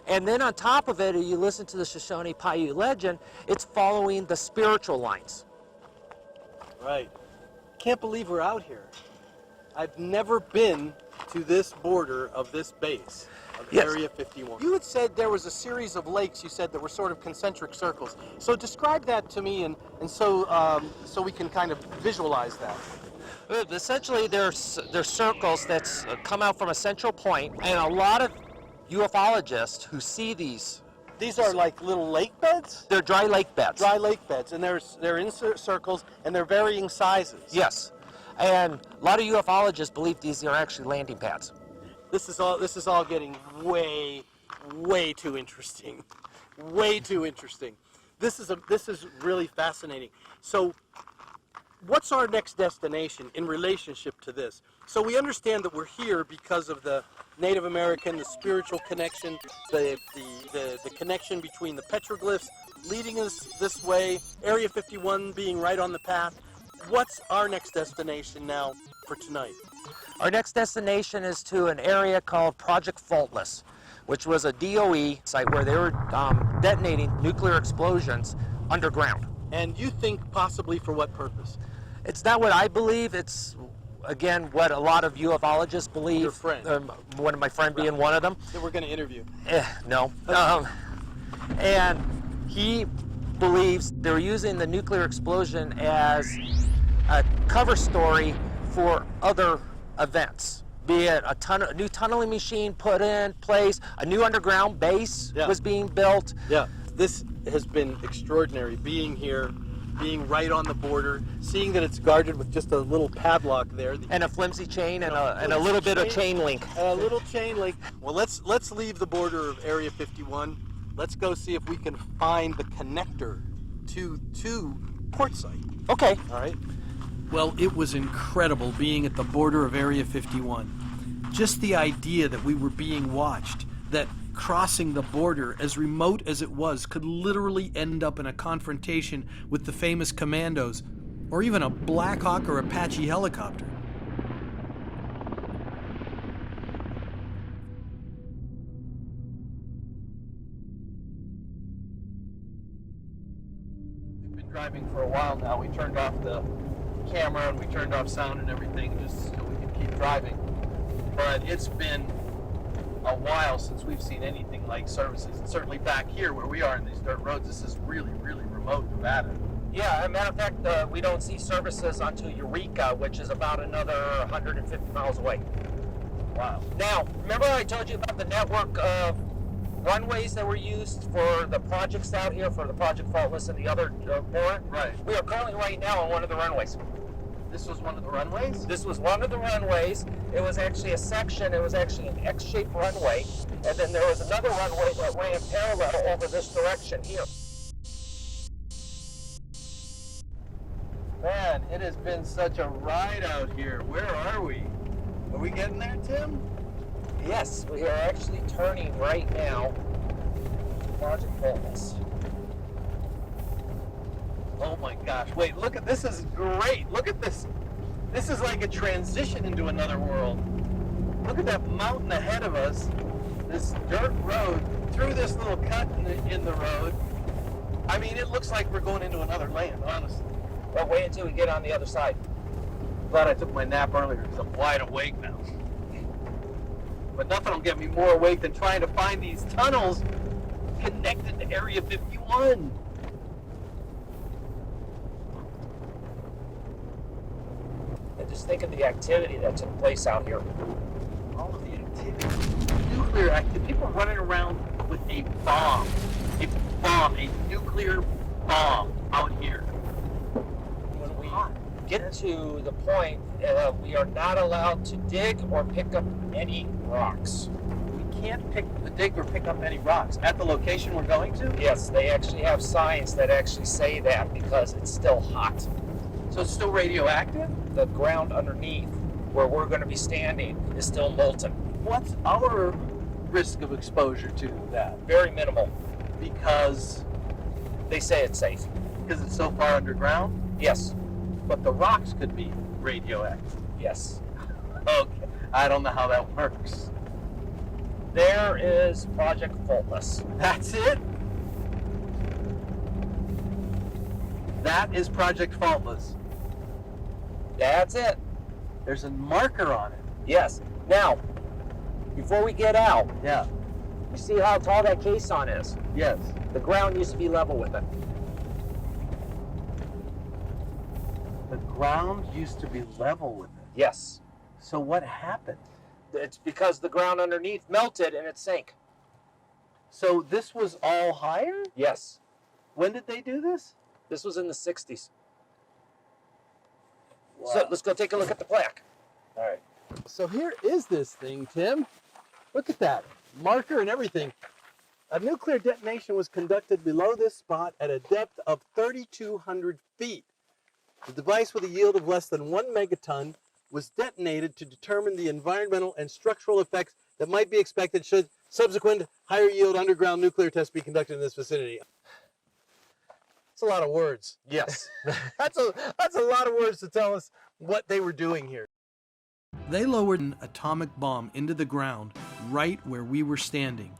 And then on top of it, you listen to the Shoshone Paiute legend, it's following the spiritual lines. Right. Can't believe we're out here. I've never been to this border of this base of Yes. Area 51. You had said there was a series of lakes, you said, that were sort of concentric circles. So describe that to me, and so we can kind of visualize that. Essentially, they're circles that come out from a central point, and a lot of ufologists who see these, These are like little lake beds? they're dry lake beds. Dry lake beds, and they're in circles, and they're varying sizes. Yes. And a lot of ufologists believe these are actually landing pads. This is all getting way too interesting. Way too interesting. This is really fascinating. So what's our next destination in relationship to this? So we understand that we're here because of the Native American, the spiritual connection, the connection between the petroglyphs leading us this way, Area 51 being right on the path. What's our next destination now for tonight? Our next destination is to an area called Project Faultless, which was a DOE site where they were detonating nuclear explosions underground. And you think possibly for what purpose? It's not what I believe. It's again, what a lot of ufologists believe. Your friend. One of my friend being one of them. That we're going to interview. No. And he believes they're using the nuclear explosion as a cover story for other events. Be it a new tunneling machine put in place, a new underground base was being built. Yeah, this has been extraordinary, being here, being right on the border, seeing that it's guarded with just a little padlock there. And a flimsy chain and a little bit of chain link. A little chain link. Well, let's leave the border of Area 51. Let's go see if we can find the connector to Quartzsite. Okay. All right. Well, it was incredible being at the border of Area 51. Just the idea that we were being watched, that crossing the border, as remote as it was, could literally end up in a confrontation with the famous commandos, or even a Black Hawk or Apache helicopter. We've been driving for a while now. We turned off the camera and we turned off sound and everything just so we could keep driving. But it's been a while since we've seen anything like services. And certainly back here where we are in these dirt roads, this is really, really remote Nevada. Yeah, as a matter of fact, we don't see services until Eureka, which is about another 150 miles away. Wow. Now, remember I told you about the network of runways that were used for the projects out here, for the Project Faultless and the other board? Right. We are currently right now on one of the runways. This was one of the runways? This was one of the runways. It was actually a section. It was actually an X-shaped runway. And then there was another runway that ran parallel over this direction here. Man, it has been such a ride out here. Where are we? Are we getting there, Tim? Yes, we are actually turning right now. Project Faultless. Oh my gosh. Wait, look at this. Is great. Look at this. This is like a transition into another world. Look at that mountain ahead of us. This dirt road through this little cut in the road. I mean, it looks like we're going into another land, honestly. Well, wait until we get on the other side. Glad I took my nap earlier because I'm wide awake now. But nothing will get me more awake than trying to find these tunnels connected to Area 51. And just think of the activity that's in place out here. All of the activity, nuclear activity, people running around with a bomb, a nuclear bomb out here. When we get to the point, we are not allowed to dig or pick up any rocks. We can't dig or pick up any rocks at the location we're going to? Yes, they actually have signs that actually say that because it's still hot. So it's still radioactive? The ground underneath where we're going to be standing is still molten. What's our risk of exposure to that? Very minimal. Because they say it's safe. Because it's so far underground? Yes. But the rocks could be radioactive. Yes. Okay. I don't know how that works. There is Project Faultless. That's it? That is Project Faultless. That's it. There's a marker on it. Yes. Now, before we get out, yeah, you see how tall that caisson is? Yes. The ground used to be level with it. The ground used to be level with it? Yes. So what happened? It's because the ground underneath melted and it sank. So this was all higher? Yes. When did they do this? This was in the 60s. Wow. So let's go take a look at the plaque. All right. So here is this thing, Tim. Look at that. Marker and everything. A nuclear detonation was conducted below this spot at a depth of 3,200 feet. The device with a yield of less than 1 megaton was detonated to determine the environmental and structural effects that might be expected should subsequent higher yield underground nuclear tests be conducted in this vicinity. That's a lot of words. Yes. That's a lot of words to tell us what they were doing here. They lowered an atomic bomb into the ground right where we were standing.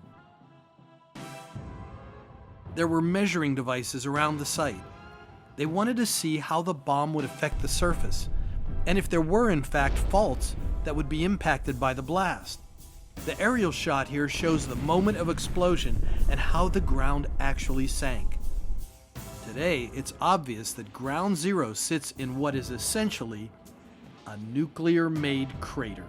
There were measuring devices around the site. They wanted to see how the bomb would affect the surface, and if there were in fact faults that would be impacted by the blast. The aerial shot here shows the moment of explosion and how the ground actually sank. Today, it's obvious that Ground Zero sits in what is essentially a nuclear-made crater.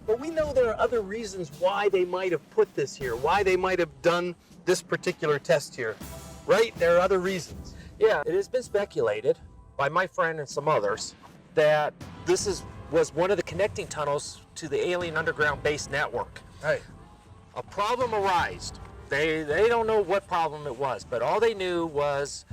But we know there are other reasons why they might have put this here, why they might have done this particular test here, right? There are other reasons. Yeah, it has been speculated by my friend and some others that this was one of the connecting tunnels to the alien underground base network. Right. A problem arose. They don't know what problem it was, but all they knew was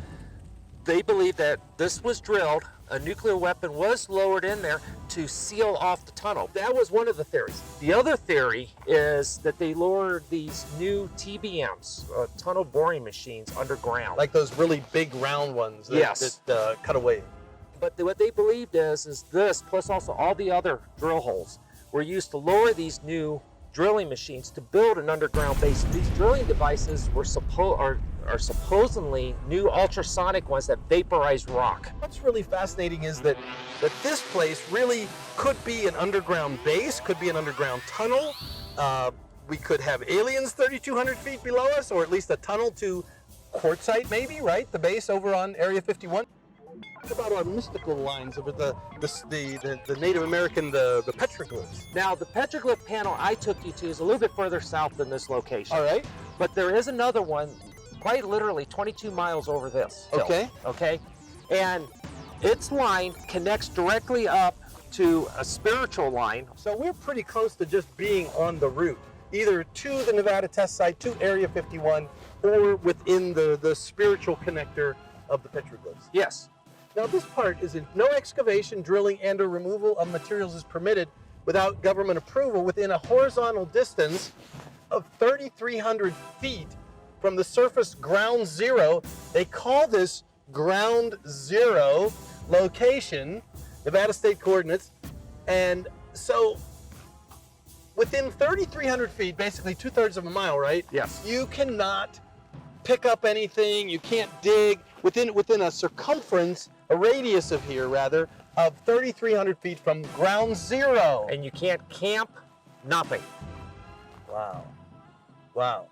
they believed that this was drilled, a nuclear weapon was lowered in there to seal off the tunnel. That was one of the theories. The other theory is that they lowered these new TBMs, tunnel boring machines, underground. Like those really big round ones that, Yes. that cut away. But what they believed is this, plus also all the other drill holes, were used to lower these new drilling machines to build an underground base. These drilling devices were are supposedly new ultrasonic ones that vaporize rock. What's really fascinating is that this place really could be an underground base, could be an underground tunnel. We could have aliens 3,200 feet below us, or at least a tunnel to Quartzsite, maybe, right? The base over on Area 51. What about our mystical lines over the Native American, the petroglyphs? Now, the petroglyph panel I took you to is a little bit further south than this location. All right. But there is another one, quite literally 22 miles over this hill. Okay. Okay. And its line connects directly up to a spiritual line. So we're pretty close to just being on the route, either to the Nevada test site, to Area 51, or within the spiritual connector of the petroglyphs. Yes. Now this part is in no excavation, drilling, and or removal of materials is permitted without government approval within a horizontal distance of 3,300 feet from the surface ground zero. They call this ground zero location, Nevada state coordinates. And so within 3,300 feet, basically 2/3 of a mile, right? Yes. You cannot pick up anything, you can't dig within a circumference, a radius of here rather, of 3,300 feet from ground zero. And you can't camp, nothing. Wow. Wow.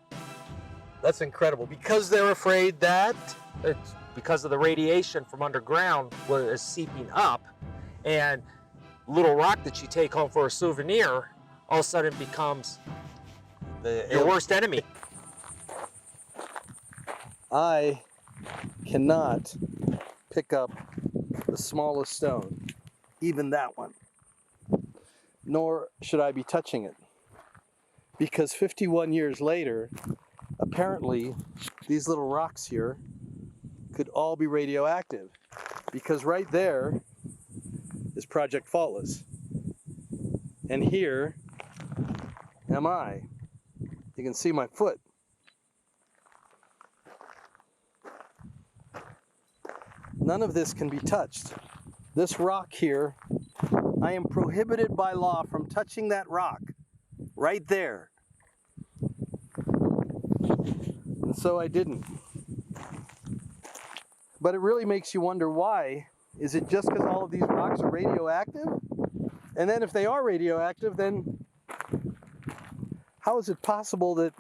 That's incredible. Because they're afraid that It's because of the radiation from underground was seeping up, and little rock that you take home for a souvenir all of a sudden becomes your worst enemy. I cannot pick up the smallest stone, even that one. Nor should I be touching it. Because 51 years later, apparently these little rocks here could all be radioactive. Because right there is Project Faultless. And here am I. You can see my foot. None of this can be touched. This rock here, I am prohibited by law from touching that rock right there. And so I didn't. But it really makes you wonder why. Is it just because all of these rocks are radioactive? And then if they are radioactive, then how is it possible that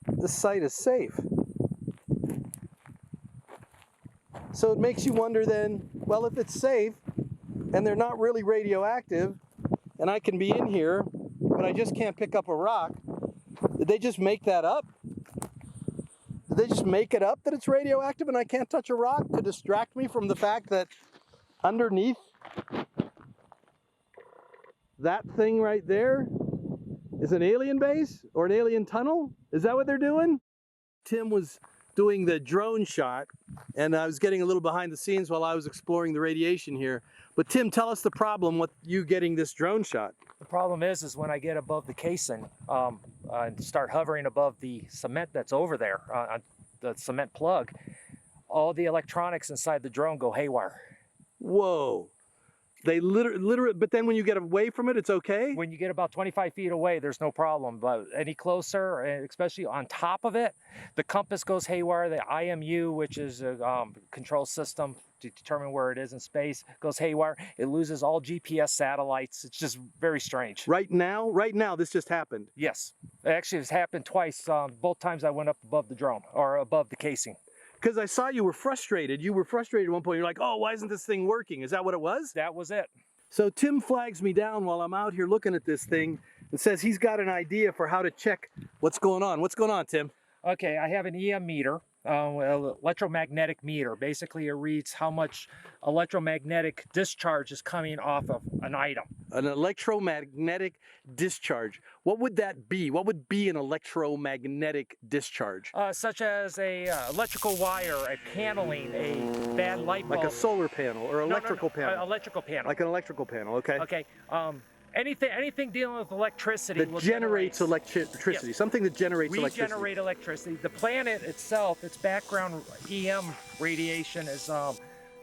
this site is safe? So it makes you wonder then, well, if it's safe and they're not really radioactive and I can be in here, but I just can't pick up a rock, did they just make that up? Did they just make it up that it's radioactive and I can't touch a rock to distract me from the fact that underneath that thing right there is an alien base or an alien tunnel? Is that what they're doing? Tim was doing the drone shot, and I was getting a little behind the scenes while I was exploring the radiation here. But Tim, tell us the problem with you getting this drone shot. The problem is when I get above the casing and start hovering above the cement that's over there, on the cement plug, all the electronics inside the drone go haywire. Whoa. They literally, but then when you get away from it, it's okay? When you get about 25 feet away, there's no problem. But any closer, and especially on top of it, the compass goes haywire. The IMU, which is a control system to determine where it is in space, goes haywire. It loses all GPS satellites. It's just very strange. Right now, this just happened. Yes, actually, it's happened twice. Both times I went up above the drone, or above the casing. Because I saw you were frustrated. You were frustrated at one point. You're like, oh, why isn't this thing working? Is that what it was? That was it. So Tim flags me down while I'm out here looking at this thing and says he's got an idea for how to check what's going on. What's going on, Tim? Okay, I have an EM meter, electromagnetic meter. Basically, it reads how much electromagnetic discharge is coming off of an item. An electromagnetic discharge. What would that be? What would be an electromagnetic discharge? Such as a electrical wire, a paneling, a bad light bulb. Like a solar panel or electrical panel? Electrical panel. Like an electrical panel, okay. Okay. Anything dealing with electricity that generates electricity. Yes. Something that generates electricity. Regenerate electricity. The planet itself, its background EM radiation is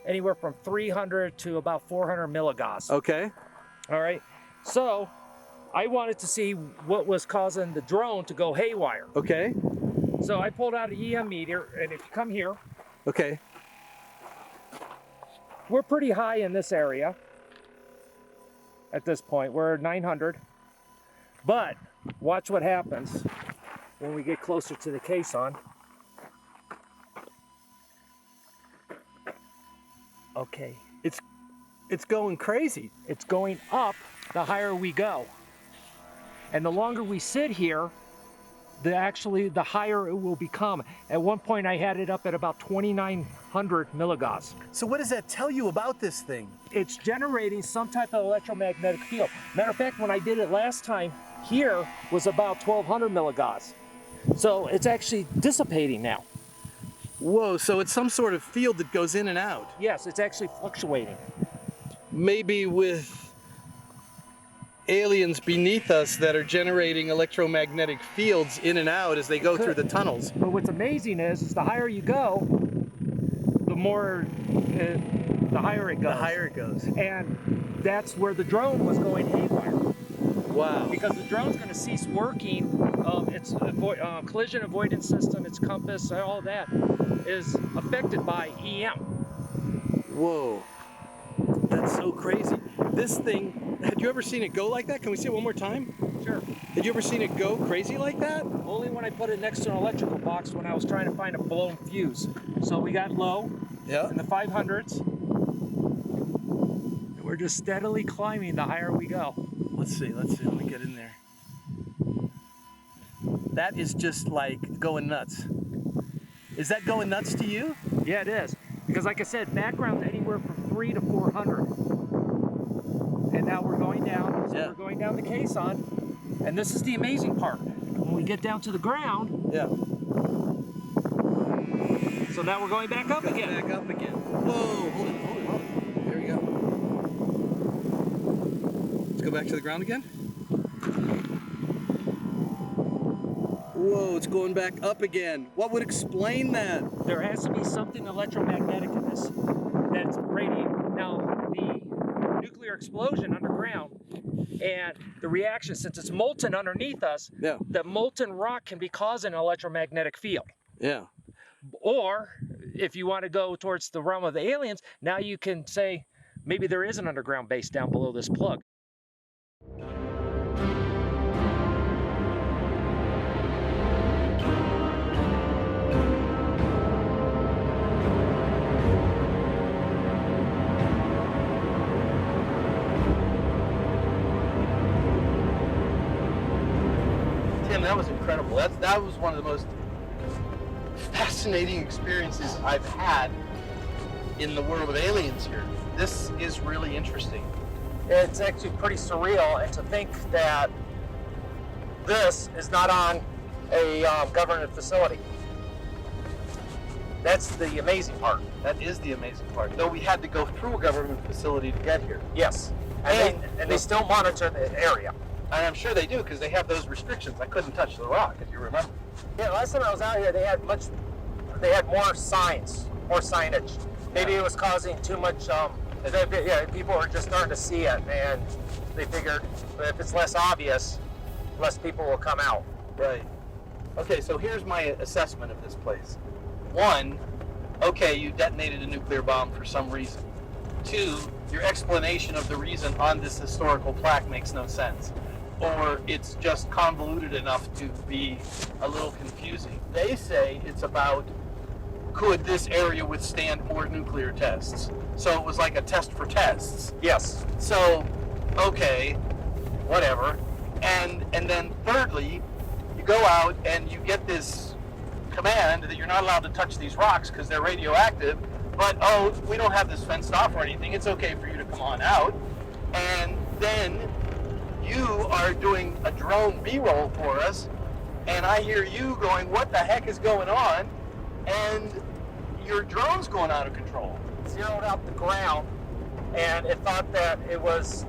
anywhere from 300 to about 400 milligauss. Okay. All right. So I wanted to see what was causing the drone to go haywire. Okay. So I pulled out an EM meter, and if you come here, okay, we're pretty high in this area. At this point, we're 900, but watch what happens when we get closer to the caisson. Okay, it's going crazy. It's going up the higher we go, and the longer we sit here, the higher it will become. At one point, I had it up at about 2,900 milligauss. So what does that tell you about this thing? It's generating some type of electromagnetic field. Matter of fact, when I did it last time, here was about 1,200 milligauss. So it's actually dissipating now. Whoa, so it's some sort of field that goes in and out. Yes, it's actually fluctuating. Maybe with aliens beneath us that are generating electromagnetic fields in and out as they go through the tunnels. But what's amazing is the higher you go, the higher it goes. The higher it goes. And that's where the drone was going haywire. Wow. Because the drone's going to cease working. Its collision avoidance system, its compass, all that is affected by EM. Whoa. That's so crazy. This thing, had you ever seen it go like that? Can we see it one more time? Sure. Had you ever seen it go crazy like that? Only when I put it next to an electrical box when I was trying to find a blown fuse. So we got low in the 500s. And we're just steadily climbing the higher we go. Let's see, let me get in there. That is just like going nuts. Is that going nuts to you? Yeah, it is. Because like I said, background's anywhere from 300 to 400. And now we're going down, so we're going down the caisson. And this is the amazing part. When we get down to the ground, so now we're going back up again. Back up again. Whoa, hold it. There we go. Let's go back to the ground again. Whoa, it's going back up again. What would explain that? There has to be something electromagnetic in this that's radiating. Now, the nuclear explosion underground and the reaction, since it's molten underneath us, the molten rock can be causing an electromagnetic field. Yeah. Or, if you want to go towards the realm of the aliens, now you can say, maybe there is an underground base down below this plug. Tim, that was incredible. That was one of the most fascinating experiences I've had in the world of aliens here. This is really interesting. It's actually pretty surreal, and to think that this is not on a government facility. That's the amazing part. That is the amazing part. Though we had to go through a government facility to get here. Yes, and they still monitor the area. And I'm sure they do, because they have those restrictions. I couldn't touch the rock, if you remember. Yeah, last time I was out here, they had more signs, more signage. Maybe it was causing too much Yeah, people are just starting to see it, and they figured if it's less obvious, less people will come out. Right. Okay, so here's my assessment of this place. 1, okay, you detonated a nuclear bomb for some reason. 2, your explanation of the reason on this historical plaque makes no sense. Or it's just convoluted enough to be a little confusing. They say it's about, could this area withstand more nuclear tests? So it was like a test for tests. Yes. So, okay, whatever. And then thirdly, you go out and you get this command that you're not allowed to touch these rocks because they're radioactive, but oh, we don't have this fenced off or anything. It's okay for you to come on out. And then you are doing a drone B-roll for us, and I hear you going, what the heck is going on? And your drone's going out of control. Zeroed out the ground, and it thought that it was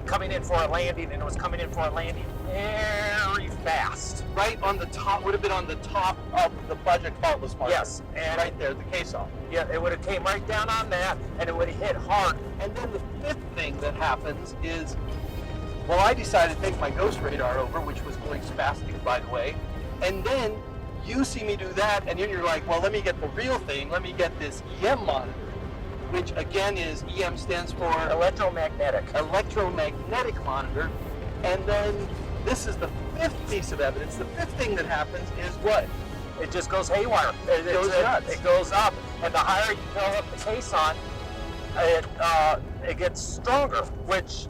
coming in for a landing, and it was coming in for a landing very fast. Right on the top, would have been on the top of the Project Faultless marker. Yes, and right there, the case-off. Yeah, it would have came right down on that, and it would have hit hard. And then the 5th thing that happens is, well, I decided to take my ghost radar over, which was going spastic, by the way, and then you see me do that, and then you're like, well, let me get the real thing. Let me get this EM monitor, which again is, EM stands for Electromagnetic. Electromagnetic monitor. And then this is the 5th piece of evidence. The 5th thing that happens is what? It just goes haywire. It goes nuts. It goes up, and the higher you fill up the caisson, it gets stronger, which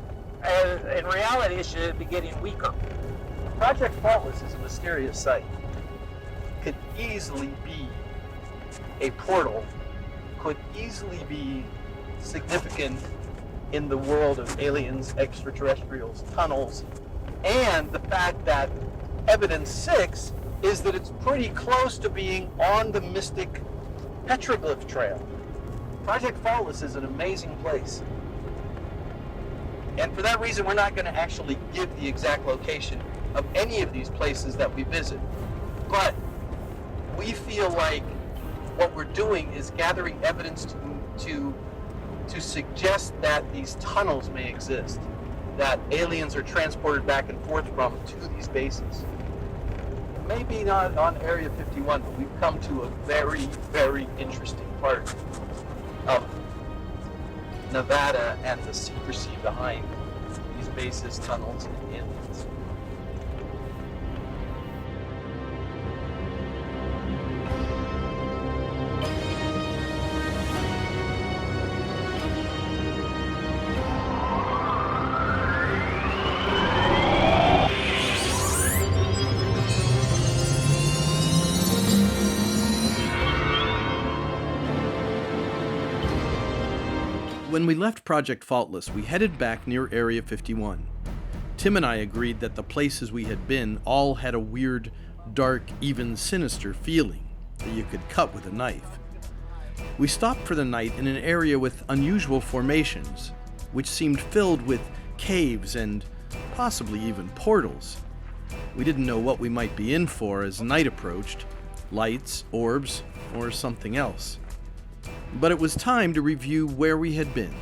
in reality it should be getting weaker. Project Faultless is a mysterious site. Could easily be a portal, could easily be significant in the world of aliens, extraterrestrials, tunnels, and the fact that evidence 6 is that it's pretty close to being on the mystic Petroglyph trail. Project Faultless is an amazing place. And for that reason, we're not going to actually give the exact location of any of these places that we visit. But we feel like what we're doing is gathering evidence to suggest that these tunnels may exist, that aliens are transported back and forth from to these bases. Maybe not on Area 51, but we've come to a very, very interesting part of Nevada and the secrecy behind these bases, tunnels, and aliens. When we left Project Faultless, we headed back near Area 51. Tim and I agreed that the places we had been all had a weird, dark, even sinister feeling that you could cut with a knife. We stopped for the night in an area with unusual formations, which seemed filled with caves and possibly even portals. We didn't know what we might be in for as night approached, lights, orbs, or something else. But it was time to review where we had been.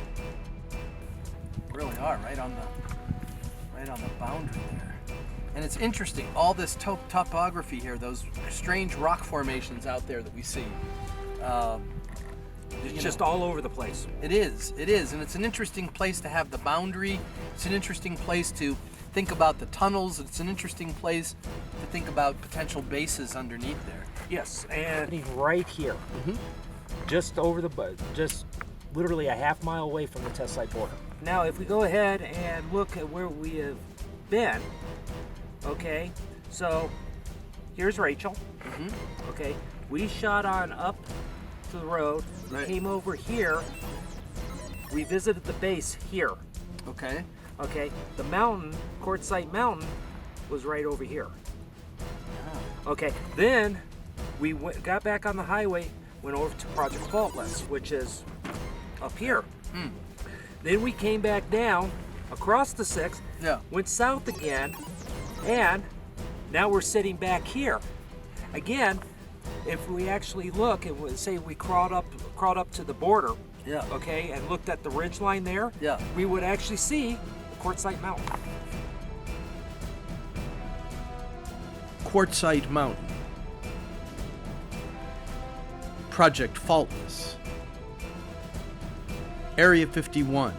Really are right on the boundary there. And it's interesting, all this topography here, those strange rock formations out there that we see. It's just all over the place. It is, and it's an interesting place to have the boundary. It's an interesting place to think about the tunnels. It's an interesting place to think about potential bases underneath there. Yes, and right here, just literally a half mile away from the test site border. Now, if we go ahead and look at where we have been, okay, so here's Rachel. Okay, we shot on up to the road. We came over here. We visited the base here. Okay. Okay, the mountain, Quartzsite Mountain, was right over here. Okay, then we got back on the highway, went over to Project Faultless, which is up here. Then we came back down across the 6th, went south again, and now we're sitting back here. Again, if we actually look and say we crawled up to the border, Yeah. okay, and looked at the ridge line there, Yeah. we would actually see Quartzsite Mountain. Quartzsite Mountain, Project Faultless, Area 51,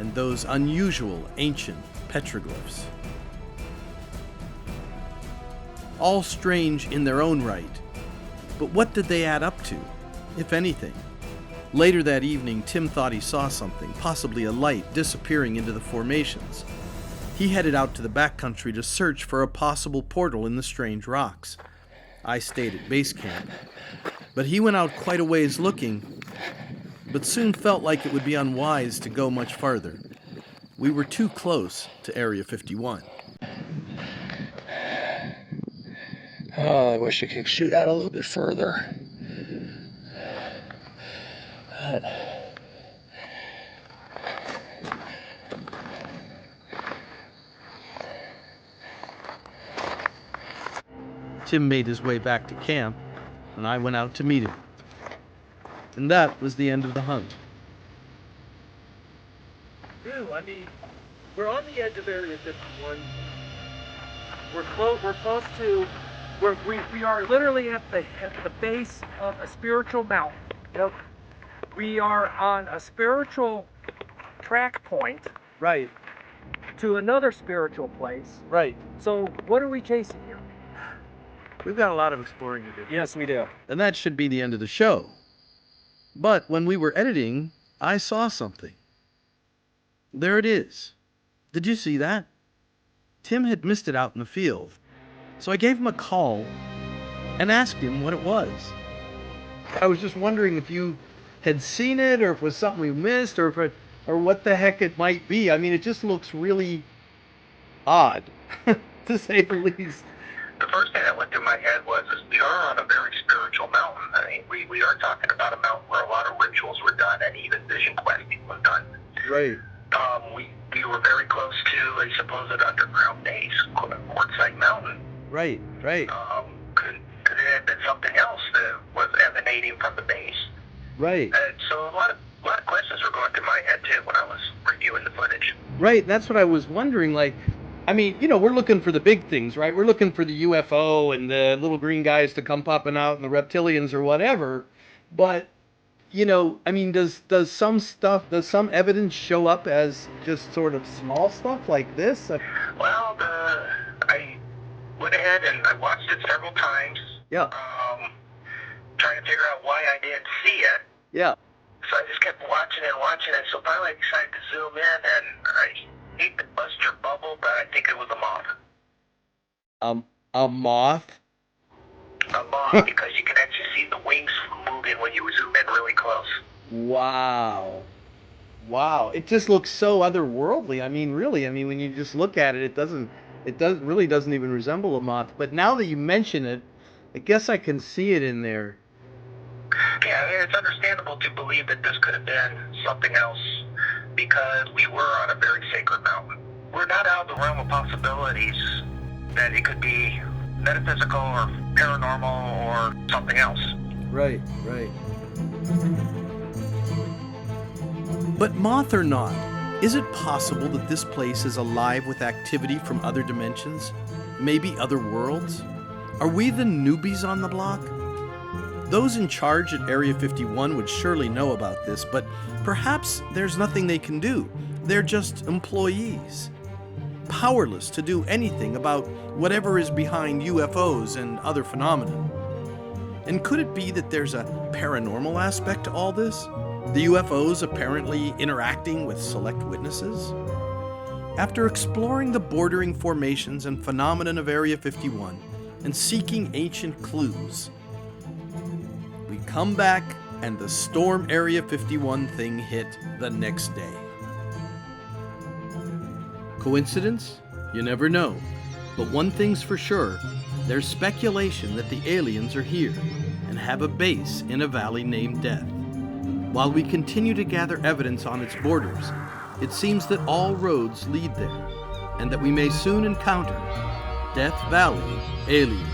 and those unusual ancient petroglyphs. All strange in their own right, but what did they add up to, if anything? Later that evening, Tim thought he saw something, possibly a light, disappearing into the formations. He headed out to the backcountry to search for a possible portal in the strange rocks. I stayed at base camp, but he went out quite a ways looking, but soon felt like it would be unwise to go much farther. We were too close to Area 51. Oh, I wish I could shoot out a little bit further. But Tim made his way back to camp, and I went out to meet him. And that was the end of the hunt. I mean, we're on the edge of Area 51. We're close to, we are literally at the base of a spiritual mountain. Yep. We are on a spiritual track point Right, to another spiritual place. right. So what are we chasing here? We've got a lot of exploring to do. Yes, we do. And that should be the end of the show. But when we were editing, I saw something. There it is. Did you see that? Tim had missed it out in the field. So I gave him a call and asked him what it was. I was just wondering if you had seen it, or if it was something we missed, or what the heck it might be. I mean, it just looks really odd, to say the least. The first thing that went through my head was we are on a very spiritual mountain. I mean, we are talking about a mountain where a lot of rituals were done, and even vision questing was done. Right. We were very close to a supposed underground base, Quartzsite Mountain. Right, right, Could it have been something else that was emanating from the base? right. And so a lot of questions were going through my head too when I was reviewing the footage. Right, that's what I was wondering. Like, I mean, you know, we're looking for the big things, right? We're looking for the UFO and the little green guys to come popping out and the reptilians or whatever. But, you know, I mean, does some evidence show up as just sort of small stuff like this? Well, I went ahead and I watched it several times. Yeah, Trying to figure out why I didn't see it. yeah. So I just kept watching it. So finally I decided to zoom in, and I hate to bust your bubble, but I think it was a moth. A moth? A moth, because you can actually see the wings moving when you zoom in really close. Wow. Wow. It just looks so otherworldly. I mean, really, when you just look at it, it really doesn't even resemble a moth. But now that you mention it, I guess I can see it in there. Yeah, it's understandable to believe that this could have been something else, because we were on a very sacred mountain. We're not out of the realm of possibilities that it could be metaphysical or paranormal or something else. Right, right. But moth or not, is it possible that this place is alive with activity from other dimensions? Maybe other worlds? Are we the newbies on the block? Those in charge at Area 51 would surely know about this, but perhaps there's nothing they can do. They're just employees, powerless to do anything about whatever is behind UFOs and other phenomena. And could it be that there's a paranormal aspect to all this? The UFOs apparently interacting with select witnesses? After exploring the bordering formations and phenomenon of Area 51 and seeking ancient clues, we come back and the Storm Area 51 thing hit the next day. Coincidence? You never know. But one thing's for sure, there's speculation that the aliens are here and have a base in a valley named Death. While we continue to gather evidence on its borders, it seems that all roads lead there, and that we may soon encounter Death Valley aliens.